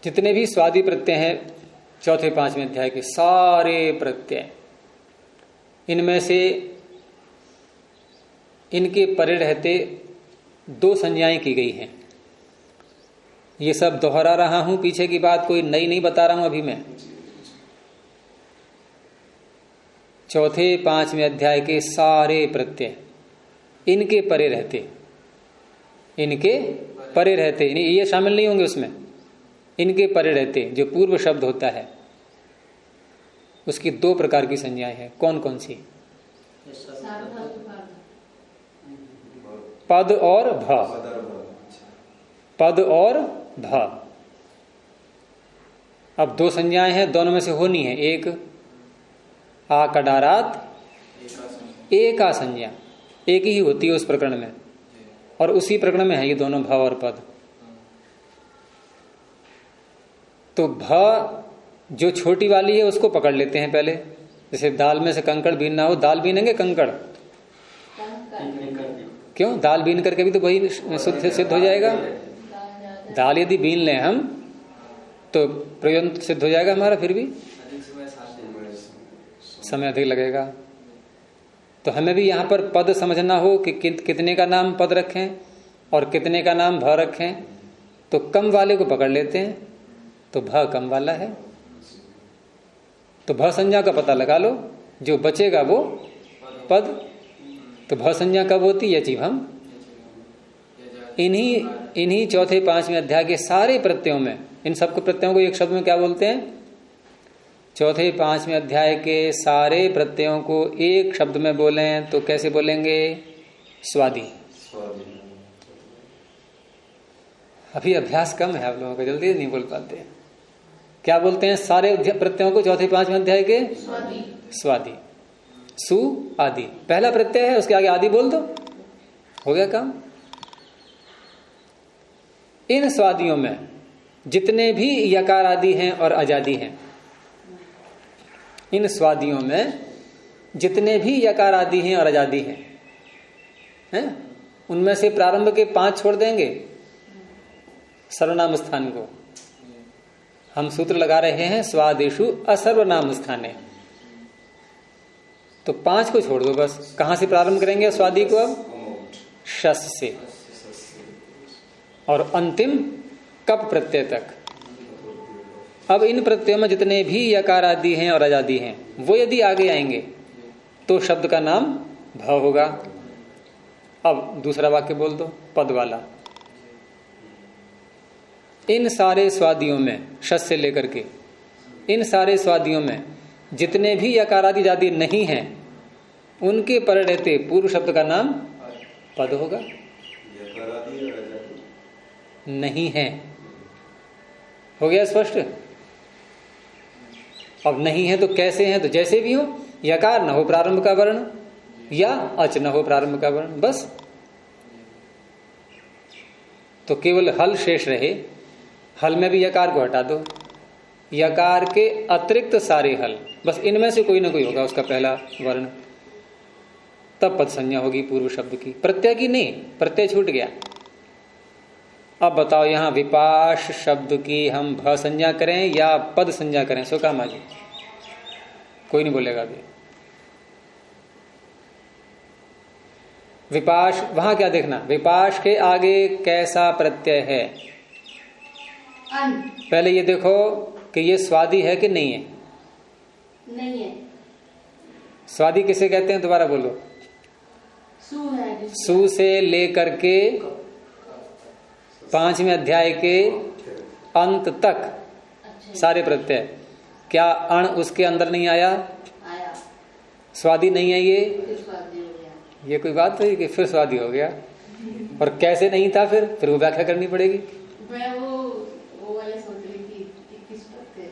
जितने भी स्वादि प्रत्यय हैं चौथे पांचवें अध्याय के सारे प्रत्यय, इनमें से इनके परे रहते 2 संज्ञाएं की गई हैं। ये सब दोहरा रहा हूं, पीछे की बात कोई नई नहीं बता रहा हूं अभी मैं। चौथे पांचवें अध्याय के सारे प्रत्यय इनके परे रहते, इनके परे रहते, ये शामिल नहीं होंगे उसमें। इनके परे रहते जो पूर्व शब्द होता है उसकी 2 प्रकार की संज्ञाएं हैं। कौन कौन सी? पद और भ। पद और भ। अब 2 संज्ञाएं हैं, दोनों में से होनी है। एक आ कडारात एका संज्ञा, एक ही होती है उस प्रकरण में, और उसी प्रकरण में है ये दोनों भ और पद। तो भ जो छोटी वाली है उसको पकड़ लेते हैं पहले। जैसे दाल में से कंकड़ बीनना हो, दाल बीनेंगे कंकड़? क्यों? दाल बीन करके भी तो वही सिद्ध हो जाएगा। दाल यदि बीन लें हम तो प्रयोजन सिद्ध हो जाएगा हमारा, फिर भी समय अधिक लगेगा। तो हमें भी यहाँ पर पद समझना हो कि कितने का नाम पद रखें और कितने का नाम भ रखें, तो कम वाले को पकड़ लेते हैं, तो भ कम वाला है। तो भ संज्ञा का पता लगा लो, जो बचेगा वो पद। तो भ संज्ञा कब होती? यचिभम। इन्हीं चौथे पांचवें अध्याय के सारे प्रत्ययों में, इन सबको प्रत्ययों को एक शब्द में क्या बोलते हैं? चौथे पांचवें अध्याय के सारे प्रत्ययों को एक शब्द में बोलें तो कैसे बोलेंगे? स्वादि। अभी अभ्यास कम है आप लोगों का, जल्दी नहीं बोल पाते। क्या बोलते हैं सारे प्रत्ययों को चौथे पांचवें अध्याय के? स्वादि। सु आदि पहला प्रत्यय है, उसके आगे आदि बोल दो, हो गया काम। इन स्वादियों में जितने भी यकार आदि हैं और अजादि हैं, इन स्वादियों में जितने भी यकार आदि हैं और अजादि हैं, उनमें से प्रारंभ के 5 छोड़ देंगे। सर्वनाम स्थान को हम सूत्र लगा रहे हैं स्वादेशु असर्वनाम स्थाने, तो 5 को छोड़ दो बस। कहां से प्रारंभ करेंगे स्वादि को? अब शस से और अंतिम कप प्रत्यय तक। अब इन प्रत्ययों में जितने भी यकार आदि हैं और अजादि हैं वो यदि आगे आएंगे तो शब्द का नाम भ होगा। अब दूसरा वाक्य बोल दो पद वाला। इन सारे स्वादियों में, शस से लेकर के इन सारे स्वादियों में जितने भी यकार आदि आदि नहीं हैं उनके पर रहते पूर्व शब्द का नाम पद होगा। नहीं है। हो गया स्पष्ट? अब नहीं है तो कैसे है? तो जैसे भी हो, यकार न हो प्रारंभ का वर्ण या अच न हो प्रारंभ का वर्ण, बस। तो केवल हल शेष रहे, हल में भी यकार को हटा दो, यकार के अतिरिक्त सारे हल, बस इनमें से कोई ना कोई होगा उसका पहला वर्ण, तब पद संज्ञा होगी पूर्व शब्द की, प्रत्यय की नहीं। प्रत्यय छूट गया। अब बताओ यहां विपाश शब्द की हम भ संज्ञा करें या पद संज्ञा करें? सुकामा जी, कोई नहीं बोलेगा अभी। विपाश, वहां क्या देखना, विपाश के आगे कैसा प्रत्यय है? पहले ये देखो कि ये स्वादी है कि नहीं है। नहीं है। स्वादी किसे कहते हैं? दोबारा बोलो। सु है। सु से लेकर के 5वें अध्याय के अंत तक सारे प्रत्यय, क्या अण उसके अंदर नहीं आया? आया। स्वादी नहीं है ये? स्वादी हो गया। ये कोई बात है कि फिर स्वादी हो गया? और कैसे नहीं था? फिर वो व्याख्या करनी पड़ेगी। मैं वो वाले सोच रही थी कि किस प्रत्यय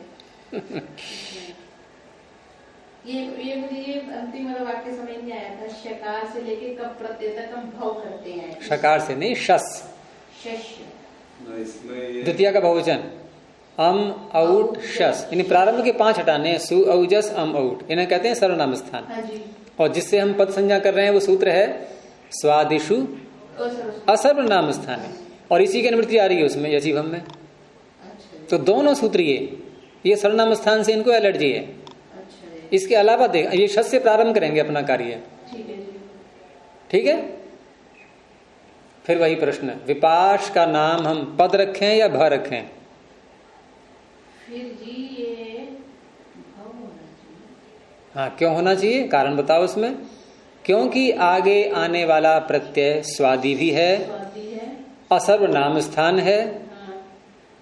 ये मुझे ये अंतिम वाला वाक्य समझ नहीं आया था। शकार से लेके कब प्रत्यय तक हम भव करते हैं? शकार से नहीं, शस। द्वितीय का बहुवचन अम औट शस, यानी प्रारंभ के 5 हटाने हैं, सु औजस अम औट, इन्हें कहते हैं सर्वनाम स्थान। हाँ जी। और जिससे हम पद संज्ञा कर रहे हैं वो सूत्र है स्वादिषु असर्वनाम स्थान है, और इसी की अनुवृत्ति आ रही है उसमें यजीभम में। तो दोनों सूत्र ये सर्वनाम स्थान से इनको एलर्जी है। इसके अलावा देख, ये शस से प्रारंभ करेंगे अपना कार्य। ठीक है। फिर वही प्रश्न, विपाश का नाम हम पद रखें या भ रखें? फिर जी ये भव होना चाहिए। हाँ, क्यों होना चाहिए? कारण बताओ उसमें। क्योंकि आगे आने वाला प्रत्यय स्वादी भी है, असर्वनाम स्थान है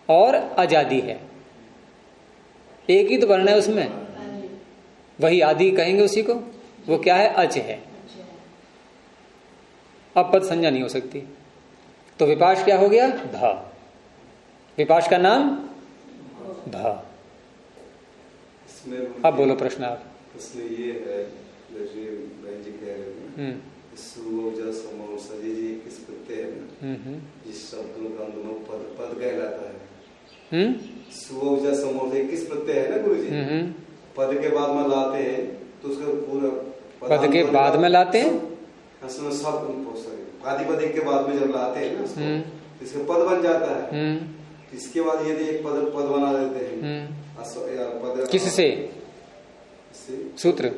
और अजादी है। एक ही तो वर्ण है उसमें, वही आदि कहेंगे उसी को। वो क्या है? अच है। अब पद संज्ञा नहीं हो सकती, तो विपाश क्या हो गया? भ। विपाश का नाम भ। अब बोलो प्रश्न आप। प्रश्न ये है, जैसे बहन जी कह रहे हैं, सजी जी किस प्रत्यय है जिस शब्दों का पद कहलाता है? सुवजा समूह किस प्रत्यय है ना गुरु जी? पद के बाद में लाते हैं तो उसका पूरा पद के बाद में लाते हैं, आदिपद के बाद में जब लाते हैं ना इसका पद बन जाता है। इसके बाद यदि एक पद बना देते हैं किससे? सूत्र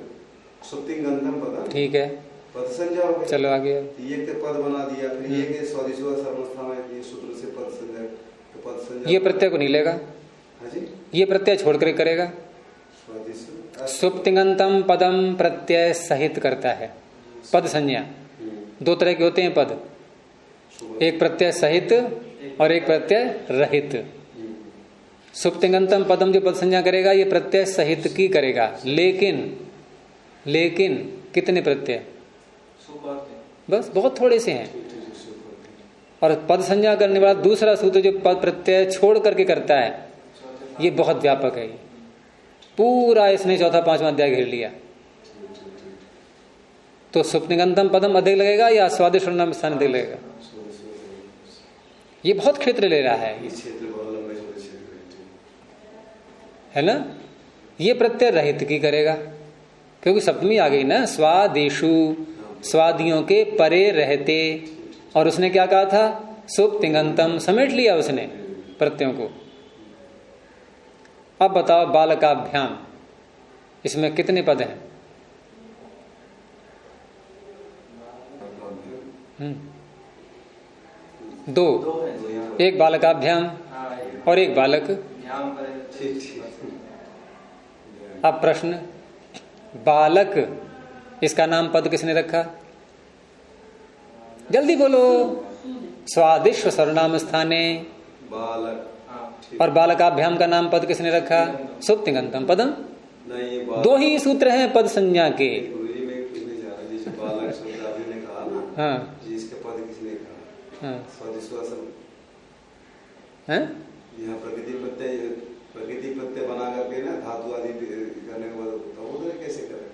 सुप्तिंगंधम पद। ठीक है, पद संज्ञा हो गया। चलो आगे। ये पद बना दिया, फिर ये के स्वादिष्ट सर्वस्था में ये सूत्र से पद संज्ञा, तो पद संज्ञा ये प्रत्यय को नहीं लेगा। हाँ जी, ये प्रत्यय छोड़ कर करेगा। सुप्तिंगंतम पदम प्रत्यय सहित करता है। पद संज्ञा 2 तरह के होते हैं पद, एक प्रत्यय सहित और एक प्रत्यय रहित। सुप्तिंगंतम पदम जो पद संज्ञा करेगा ये प्रत्यय सहित की करेगा, लेकिन कितने प्रत्यय? बस बहुत थोड़े से हैं। और पद संज्ञा करने वाला दूसरा सूत्र जो पद प्रत्यय छोड़ करके करता है ये बहुत व्यापक है। पूरा इसने 4था 5वां अध्याय घेर लिया। तो सुप्तिंगंतम पदम अधिक लगेगा या स्वादिष्ट सर्वनाम स्थान अधिक लगेगा? ये बहुत क्षेत्र ले रहा है ना। ये प्रत्यय रहित की करेगा क्योंकि सप्तमी आ गई ना, स्वादिषु, स्वादियों के परे रहते। और उसने क्या कहा था? सुप्तिंगंतम, समेट लिया उसने प्रत्ययों को। अब बताओ बालकाभ्याम, इसमें कितने पद हैं? 2। एक बालकाभ्याम और एक बालक। अब प्रश्न, बालक इसका नाम पद किसने रखा? जल्दी बोलो। स्वादिष्ट सर्वनाम स्थाने बालक। और बालकाभ्याम का नाम पद किसने रखा? सुप्तिंगंतम पदम। 2 ही सूत्र हैं पद संज्ञा के। हाँ, हैं? यहाँ प्रकृति प्रत्यय बना करके ना धातु आदि करने के बाद वो कैसे करें?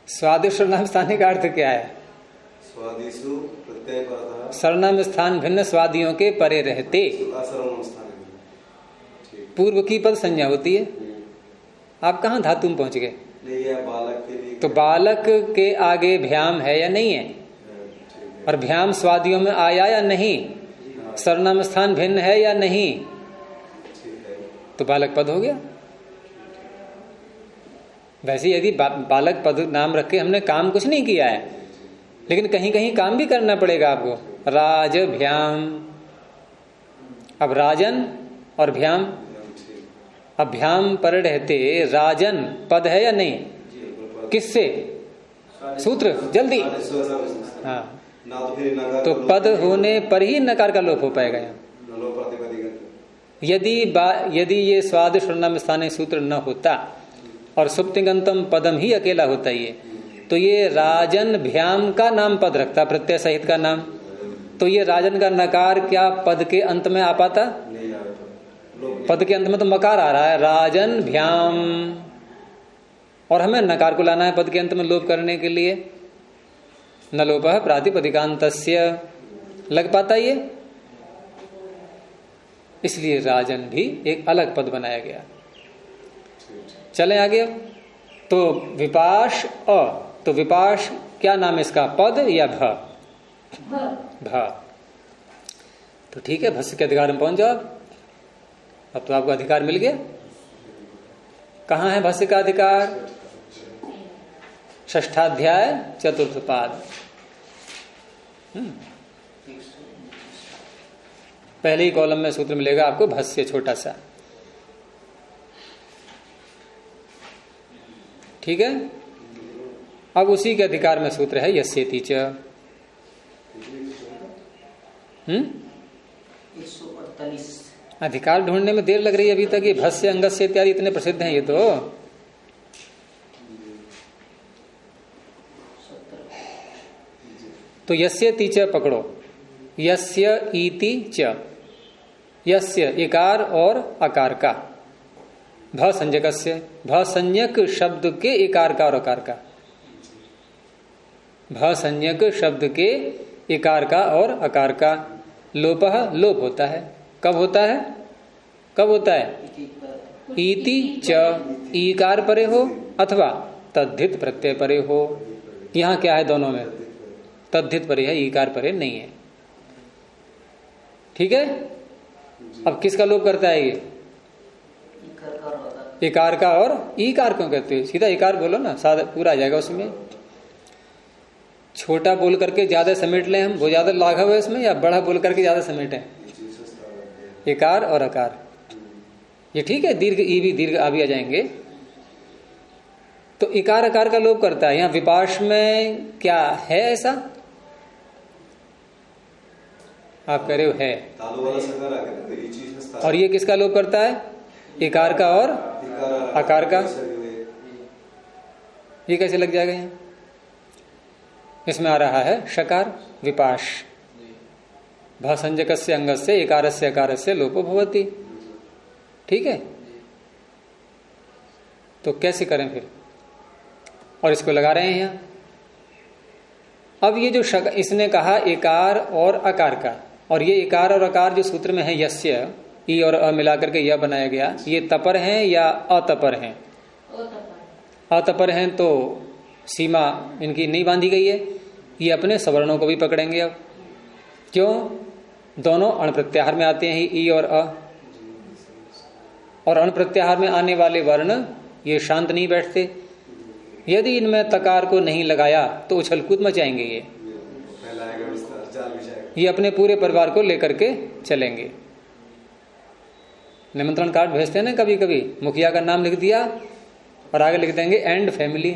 स्वादिष्ट सर्वनाम स्थान का अर्थ क्या है? स्वादिषु प्रत्यय परा सर्वनाम स्थान भिन्न स्वादियों के परे रहते। पूर्व की पद संज्ञा होती है। आप कहाँ धातु में पहुंच गए? बालक के लिए तो बालक के आगे भ्याम है या नहीं है? और भ्याम स्वादियों में आया या नहीं? सर्वनाम स्थान भिन्न है या नहीं? तो बालक पद हो गया। वैसे यदि बालक पद नाम रख के हमने काम कुछ नहीं किया है, लेकिन कहीं कहीं काम भी करना पड़ेगा आपको। राज भ्याम, अब राजन और भ्याम, अब भ्याम पर रहते राजन पद है या नहीं? किससे? सूत्र जल्दी। हाँ, तो पद होने पर ही नकार का लोप हो पाएगा यहाँ। यदि ये स्वाद सर्वनाम स्थानीय सूत्र न होता और सुप्तिगंतम पदम ही अकेला होता ये, तो ये राजन भ्याम का नाम पद रखता, प्रत्यय सहित का नाम। तो ये राजन का नकार क्या पद के अंत में आ पाता? पद के अंत में तो मकार आ रहा है, राजन भ्याम, और हमें नकार को लाना है पद के अंत में लोप करने के लिए। न लोपः प्रातिपदिकान्तस्य, लग पाता ये? इसलिए राजन भी एक अलग पद बनाया गया। चलें आगे। तो विपाश अ, तो विपाश क्या नाम है इसका? पद या भ? भ। तो ठीक है, भस्य के अधिकार में पहुंच जाओ। अब तो आपको अधिकार मिल गया। कहाँ है भस्य का अधिकार? षष्ठाध्याय चतुर्थ पाद। पहले ही कॉलम में सूत्र मिलेगा आपको भस्य छोटा सा। ठीक है। अब उसी के अधिकार में सूत्र है यस्येति च। 148। अधिकार ढूंढने में देर लग रही है अभी तक। ये भस्य अंगस्य इत्यादि इतने प्रसिद्ध हैं ये तो यस्येति च पकड़ो। यस्य इति च, यस्य इकार और अकार का, भ संज्ञकस्य, भ संज्ञक शब्द के इकार का और अकार का, भ संज्ञक शब्द के इकार का और अकार का लोपः लोप होता है। कब होता है? कब होता है? इति च, ईकार परे हो अथवा तद्धित प्रत्यय परे हो। यहां क्या है? दोनों में तद्धित परे है, ईकार परे नहीं है। ठीक है। अब किसका लोप करता है ये? इकार का। और ईकार क्यों कहते हो? सीधा इकार बोलो ना, सादा पूरा आ जाएगा उसमें। छोटा बोल करके ज्यादा समेट लें हम, वो ज्यादा लाघव है इसमें, या बड़ा बोल करके ज्यादा समेटें? इकार और अकार ये ठीक है। दीर्घ ई भी दीर्घ आ भी आ जाएंगे। तो इकार अकार का लोप करता है। यहाँ विपाश में क्या है ऐसा? आप कह रहे हो है। और ये किसका लोप करता है? इकार का और अकार का। ये कैसे लग जाएगा? यहाँ इसमें आ रहा है शकार विपाश। भसंजकस्य अंगस्य इकारस्य अकारस्य लोपो भवति। ठीक है। तो कैसे करें फिर? और इसको लगा रहे हैं यहाँ। अब ये जो इसने कहा इकार और अकार का, और ये इकार और अकार जो सूत्र में है यस्य, ई और अ मिलाकर के यह बनाया गया, ये तपर हैं या अतपर हैं? अतपर हैं तो सीमा इनकी नहीं बांधी गई है। ये अपने सवर्णों को भी पकड़ेंगे। अब क्यों? दोनों अण प्रत्याहार में आते हैं, ई और अ, और अण प्रत्याहार में आने वाले वर्ण ये शांत नहीं बैठते। यदि इनमें तकार को नहीं लगाया तो उछल कूद मचाएंगे। ये अपने पूरे परिवार को लेकर के चलेंगे। निमंत्रण कार्ड भेजते हैं ना कभी कभी, मुखिया का नाम लिख दिया और आगे लिख देंगे एंड फैमिली,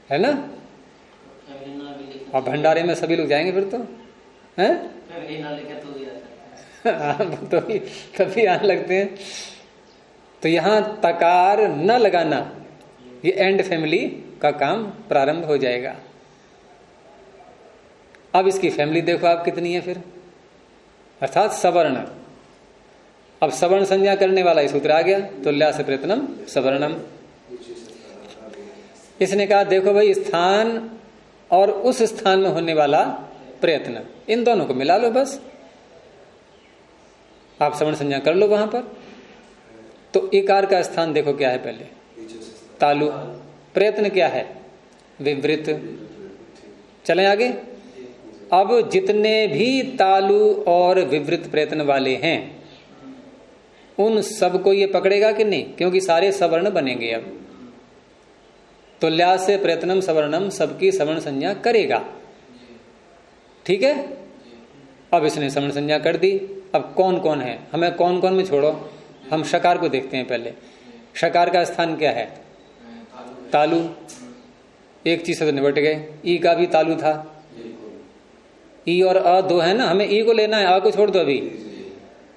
है ना? और भंडारे में सभी लोग जाएंगे फिर तो, हैं? तो तभी आने लगते हैं। तो यहां तकार न लगाना, ये एंड फैमिली का काम प्रारंभ हो जाएगा। अब इसकी फैमिली देखो आप कितनी है फिर। अर्थात सवर्ण। अब सवर्ण संज्ञा करने वाला ये सूत्र आ गया, तुल्यास प्रयत्नम सवर्णम। इसने कहा देखो भाई, स्थान और उस स्थान में होने वाला प्रयत्न, इन दोनों को मिला लो बस, आप सवर्ण संज्ञा कर लो वहां पर। तो इकार का स्थान देखो क्या है, पहले तालु, प्रयत्न क्या है, विवृत। चलें आगे। अब जितने भी तालु और विवृत प्रयत्न वाले हैं उन सबको ये पकड़ेगा कि नहीं, क्योंकि सारे सवर्ण बनेंगे। अब तुल्या से प्रयत्नम सवर्णम सबकी सवर्ण संज्ञा करेगा, ठीक है। अब इसने सवर्ण संज्ञा कर दी। अब कौन कौन है, हमें कौन कौन में छोड़ो, हम शकार को देखते हैं पहले। शकार का स्थान क्या है, तालु। एक चीज से तो निबट गए, ई का भी तालु था, ई और अ दो है ना, हमें ई को लेना है, अ को छोड़ दो। अभी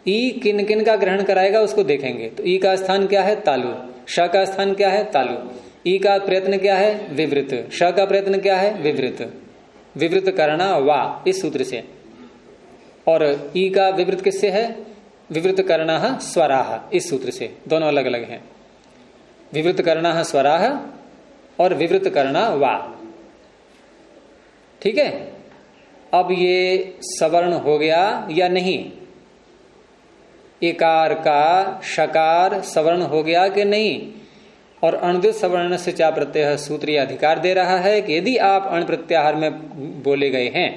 ई किन किन का ग्रहण कराएगा उसको देखेंगे। तो ई का स्थान क्या है, तालु। श का स्थान क्या है, तालु। ई का प्रयत्न क्या है, विवृत। श का प्रयत्न क्या है, विवृत। विवृत करना वा, इस सूत्र से। और ई का विवृत किससे है, विवृत करना स्वराह, इस सूत्र से। दोनों अलग अलग हैं, विवृत करना स्वराह और विवृत करना वा, ठीक है। अब ये सवर्ण हो गया या नहीं, इकार का शकार सवर्ण हो गया कि नहीं। और अणुद्युत सवर्ण से चा प्रत्यय सूत्र यह अधिकार दे रहा है कि यदि आप अण प्रत्याहार में बोले गए हैं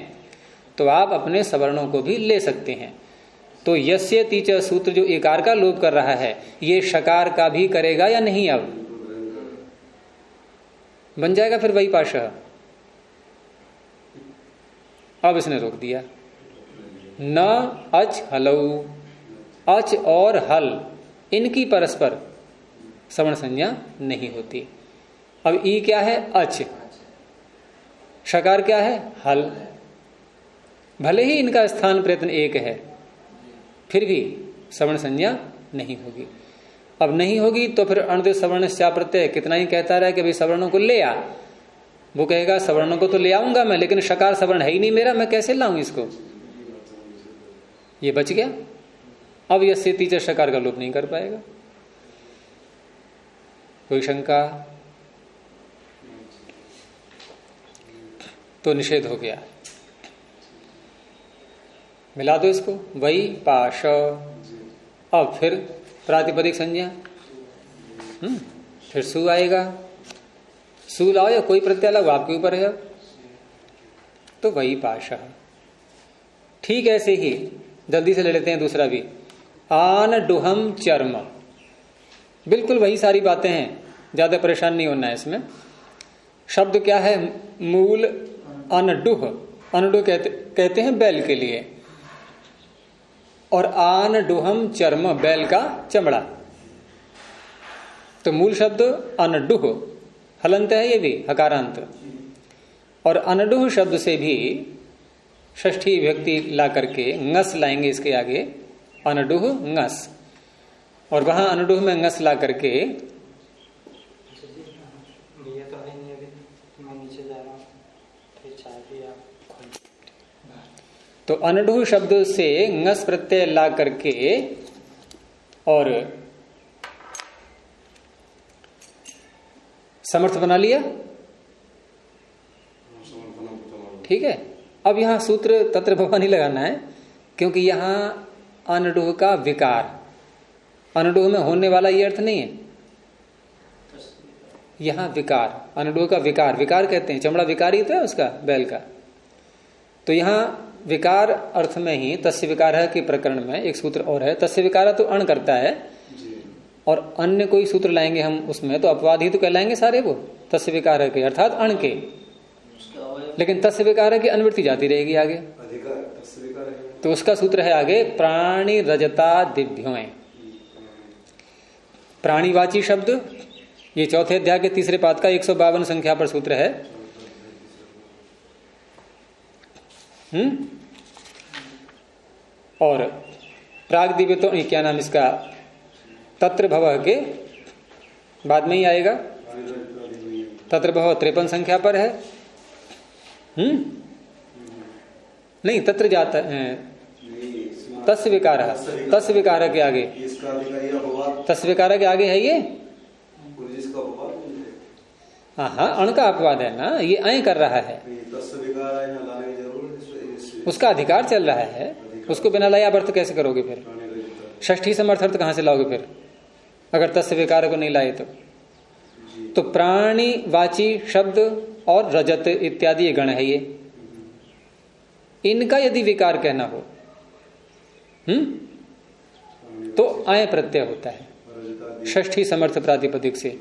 तो आप अपने सवर्णों को भी ले सकते हैं। तो यस्य तीच सूत्र जो इकार का लोप कर रहा है, ये शकार का भी करेगा या नहीं। अब बन जाएगा फिर वही पाशः। अब इसने रोक दिया, न अच हलऊ, अच और हल इनकी परस्पर सवर्ण संज्ञा नहीं होती। अब ई क्या है, अच। शकार क्या है, हल। भले ही इनका स्थान प्रयत्न एक है, फिर भी सवर्ण संज्ञा नहीं होगी। अब नहीं होगी तो फिर अणुद्युत सवर्ण स्या प्रत्यय कितना ही कहता रहा कि भाई सवर्णों को ले आ। वो कहेगा सवर्णों को तो ले आऊंगा मैं, लेकिन शकार सवर्ण है ही नहीं मेरा, मैं कैसे लाऊं इसको। ये बच गया। अब यह से तीसरा शकार का लोप नहीं कर पाएगा। कोई शंका? तो निषेध हो गया। मिला दो इसको, वही पाश। अब फिर प्रातिपदिक संज्ञा, फिर सु आएगा। सु लाओ या कोई प्रत्यय लाओ, आपके ऊपर है। तो वही पाश। ठीक ऐसे ही जल्दी से ले लेते हैं दूसरा भी, आन डुहम चर्म। बिल्कुल वही सारी बातें हैं, ज्यादा परेशान नहीं होना है इसमें। शब्द क्या है, मूल अनडुह। अनडुह कहते हैं बैल के लिए, और आन डुहम चर्म बैल का चमड़ा। तो मूल शब्द अनडुह, हलंत है ये भी, हकारांत। और अनडुह शब्द से भी षष्ठी विभक्ति ला करके ngस लाएंगे इसके आगे, अनडुह ngस। और वहां अनडुह में ngस ला करके, तो अनडुह शब्द से ngस प्रत्यय ला करके और समर्थ बना लिया, ठीक है। अब यहां सूत्र तत्र भवा नहीं लगाना है, क्योंकि यहां अनडुह का विकार, अनडुह में होने वाला ये अर्थ नहीं है। यहां विकार, अनडुह का विकार, विकार कहते हैं, चमड़ा विकारी तो है उसका, बैल का। तो यहां विकार अर्थ में ही तस्य विकार है कि प्रकरण में एक सूत्र और है, तस्य विकार तो अण करता है, और अन्य कोई सूत्र लाएंगे हम उसमें तो अपवाद ही तो कहलाएंगे सारे वो, तस्य विकार के अर्थात अण के। लेकिन तस्य विकार की अनुवृत्ति जाती रहेगी आगे, तो उसका सूत्र है आगे प्राणी रजता दिव्यों। प्राणीवाची शब्द, ये चौथे अध्याय के तीसरे पाद का 152 संख्या पर सूत्र है। और प्राग दिव्य तो क्या नाम इसका, तत्र भव के बाद में ही आएगा। तत्र भव 53 संख्या पर है। नहीं, तत्र जाता है, तस्य विकार, तस्य विकार के आगे, इसका अधिकारी अपवाद, तस्य विकार के आगे है ये, जिसका अपवाद हाँ अण का अपवाद है ना, ये अय कर रहा है, तस्य विकार यहाँ लाने की जरूरत है, उसका अधिकार चल रहा है, उसको बिना लाए आप अर्थ कैसे करोगे फिर? षष्ठी समर्थ अर्थ कहां से लाओगे फिर अगर तस्य विकार को नहीं लाए तो प्राणी वाची शब्द और रजत इत्यादि ये गण है, ये इनका यदि विकार कहना हो तो अय प्रत्यय होता है षष्ठी समर्थ प्रातिपदिक से।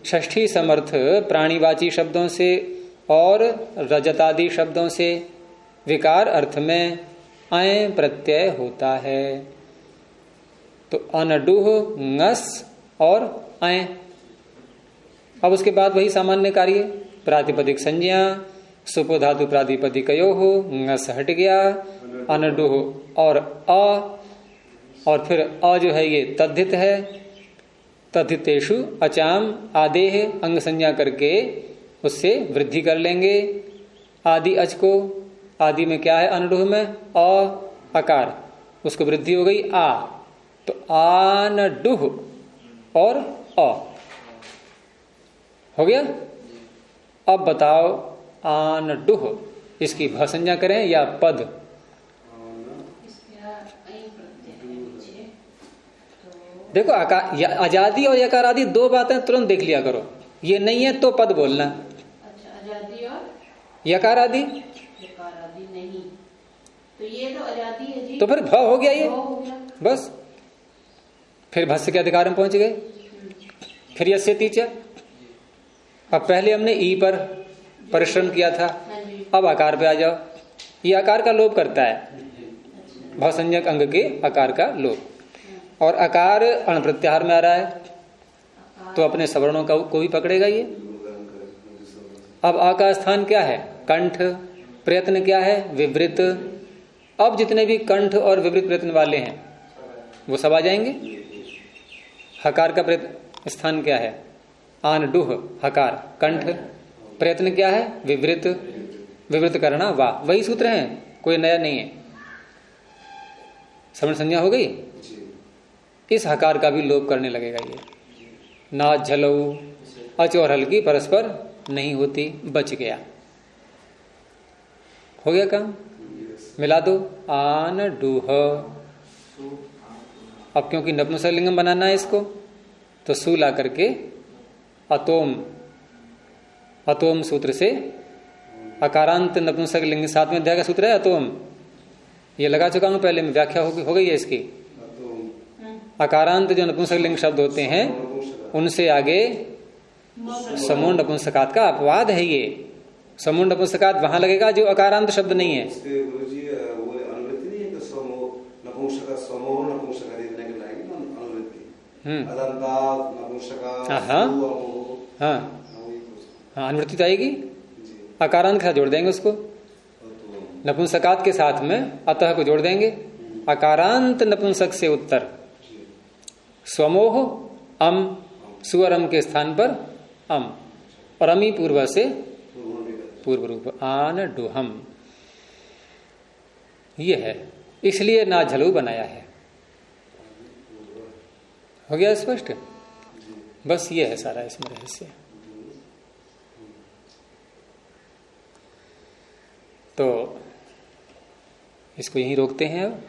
षष्ठी समर्थ प्राणीवाची शब्दों से और रजतादि शब्दों से विकार अर्थ में अय प्रत्यय होता है। तो अनडुह, ngस और अय। अब उसके बाद वही सामान्य कार्य, प्रातिपदिक संज्ञा, सुपो धातु प्रातिपदिकयो हो, ngस हट गया, अनडुह और अ, और फिर अ जो है ये तद्धित है, तद्धितेषु अचाम आदेह अंग संज्ञा करके उससे वृद्धि कर लेंगे आदि अच को। आदि में क्या है अनडुह में? अ अकार, उसको वृद्धि हो गई आ, तो आनडुह और अ हो गया। अब बताओ आनडुह इसकी भ संज्ञा करें या पद? देखो आकार आजादी और यकार आदि दो बातें तुरंत देख लिया करो, ये नहीं है तो पद बोलना। अच्छा, आजादी और यकार आदि, यकार आदि नहीं, तो ये तो आजादी है जी, तो फिर भ हो गया ये, हो गया। बस फिर भस्य के अधिकार में पहुंच गए। फिर यस्य तीच, अब पहले हमने ई पर परिश्रम किया था, अब आकार पे आ जाओ। ये आकार का लोप करता है, भवसंज्ञक अंग के आकार का लोप, और आकार अण प्रत्याहार में आ रहा है तो अपने सवर्णों का को भी पकड़ेगा ये। अब आ का स्थान क्या है? कंठ। प्रयत्न क्या है? विवृत। अब जितने भी कंठ और विवृत प्रयत्न वाले हैं वो सब आ जाएंगे। हकार का प्रयत्न स्थान क्या है? आन डुह हकार कंठ। प्रयत्न क्या है? विवृत। विवृत करना वाह, वही सूत्र है, कोई नया नहीं है। सवर्ण संज्ञा हो गई। इस हकार का भी लोप करने लगेगा ये। ना झलऊ, अच और हल्की परस्पर नहीं होती, बच गया। हो गया काम, मिला दो आन डूह। अब क्योंकि नपुंसकलिंगम बनाना है इसको, तो सु ला करके अतोम, अतोम सूत्र से अकारांत नपुंसकलिंग 7वें अध्याय का सूत्र है अतोम। ये लगा चुका हूं पहले में, व्याख्या हो गई है इसकी। अकारांत जो नपुंसकलिंग शब्द होते हैं उनसे आगे समूह नपुंसकात का अपवाद है। ये समूह नपुंसकात वहां लगेगा जो अकारांत शब्द नहीं है। हाँ अनुवृत्ति तो आएगी, अकारांत के साथ जोड़ देंगे उसको, नपुंसकात के साथ में अतः को जोड़ देंगे। अकारांत नपुंसक से उत्तर स्वमोह अम, सुअरम के स्थान पर अम, और अमी पूर्व से पूर्व रूप आन डुहम। ये है, इसलिए ना झलू बनाया है। हो गया स्पष्ट? बस ये है सारा इसमें रहस्य। तो इसको यहीं रोकते हैं, अब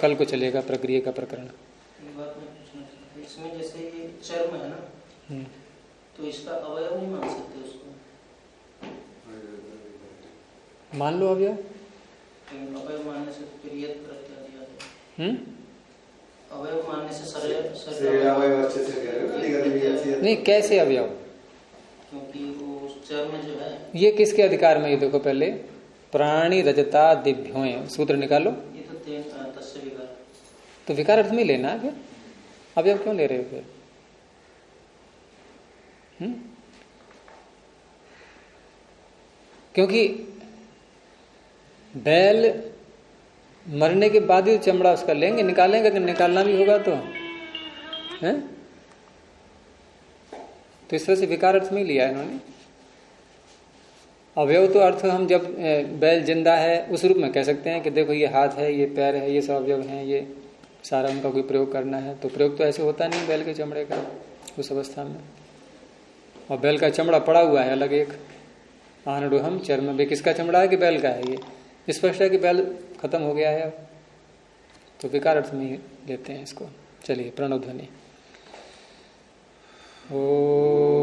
कल को चलेगा प्रक्रिया का प्रकरण। बात मैं पूछना चाहता, इसमें जैसे ये चर्म है ना, तो इसका अवयव नहीं मान सकते उसको? मान लो अवयव, अवयव मानने से फिर यद प्रत्यय दिया जाए। अवयव मानने से नहीं, कैसे अवयव? क्योंकि वो चर्म जो है ये किसके अधिकार में? ये देखो पहले, प्राणी रजता दिभ्यों, सूत्र निकालो। ये तो तस्य विकार, तो विकार अर्थ में लेना है, फिर अवयव क्यों ले रहे हो फिर? क्योंकि बैल मरने के बाद ही चमड़ा उसका लेंगे, निकालेंगे, कि निकालना भी होगा तो है। तो इस तरह से विकार अर्थ में लिया है इन्होंने। अवयव तो अर्थ हम जब बैल जिंदा है उस रूप में कह सकते हैं कि देखो ये हाथ है, ये पैर है, ये सब अवयव हैं, ये सारा उनका कोई प्रयोग करना है। तो प्रयोग तो ऐसे होता नहीं बैल के चमड़े का उस अवस्था में। और बैल का चमड़ा पड़ा हुआ है अलग एक, आनडुहम चर्म भी, किसका चमड़ा है कि बैल का है। ये स्पष्ट है कि बैल खत्म हो गया है अब, तो विकार अर्थ में लेते हैं इसको। चलिए प्रणव ध्वनि। ओ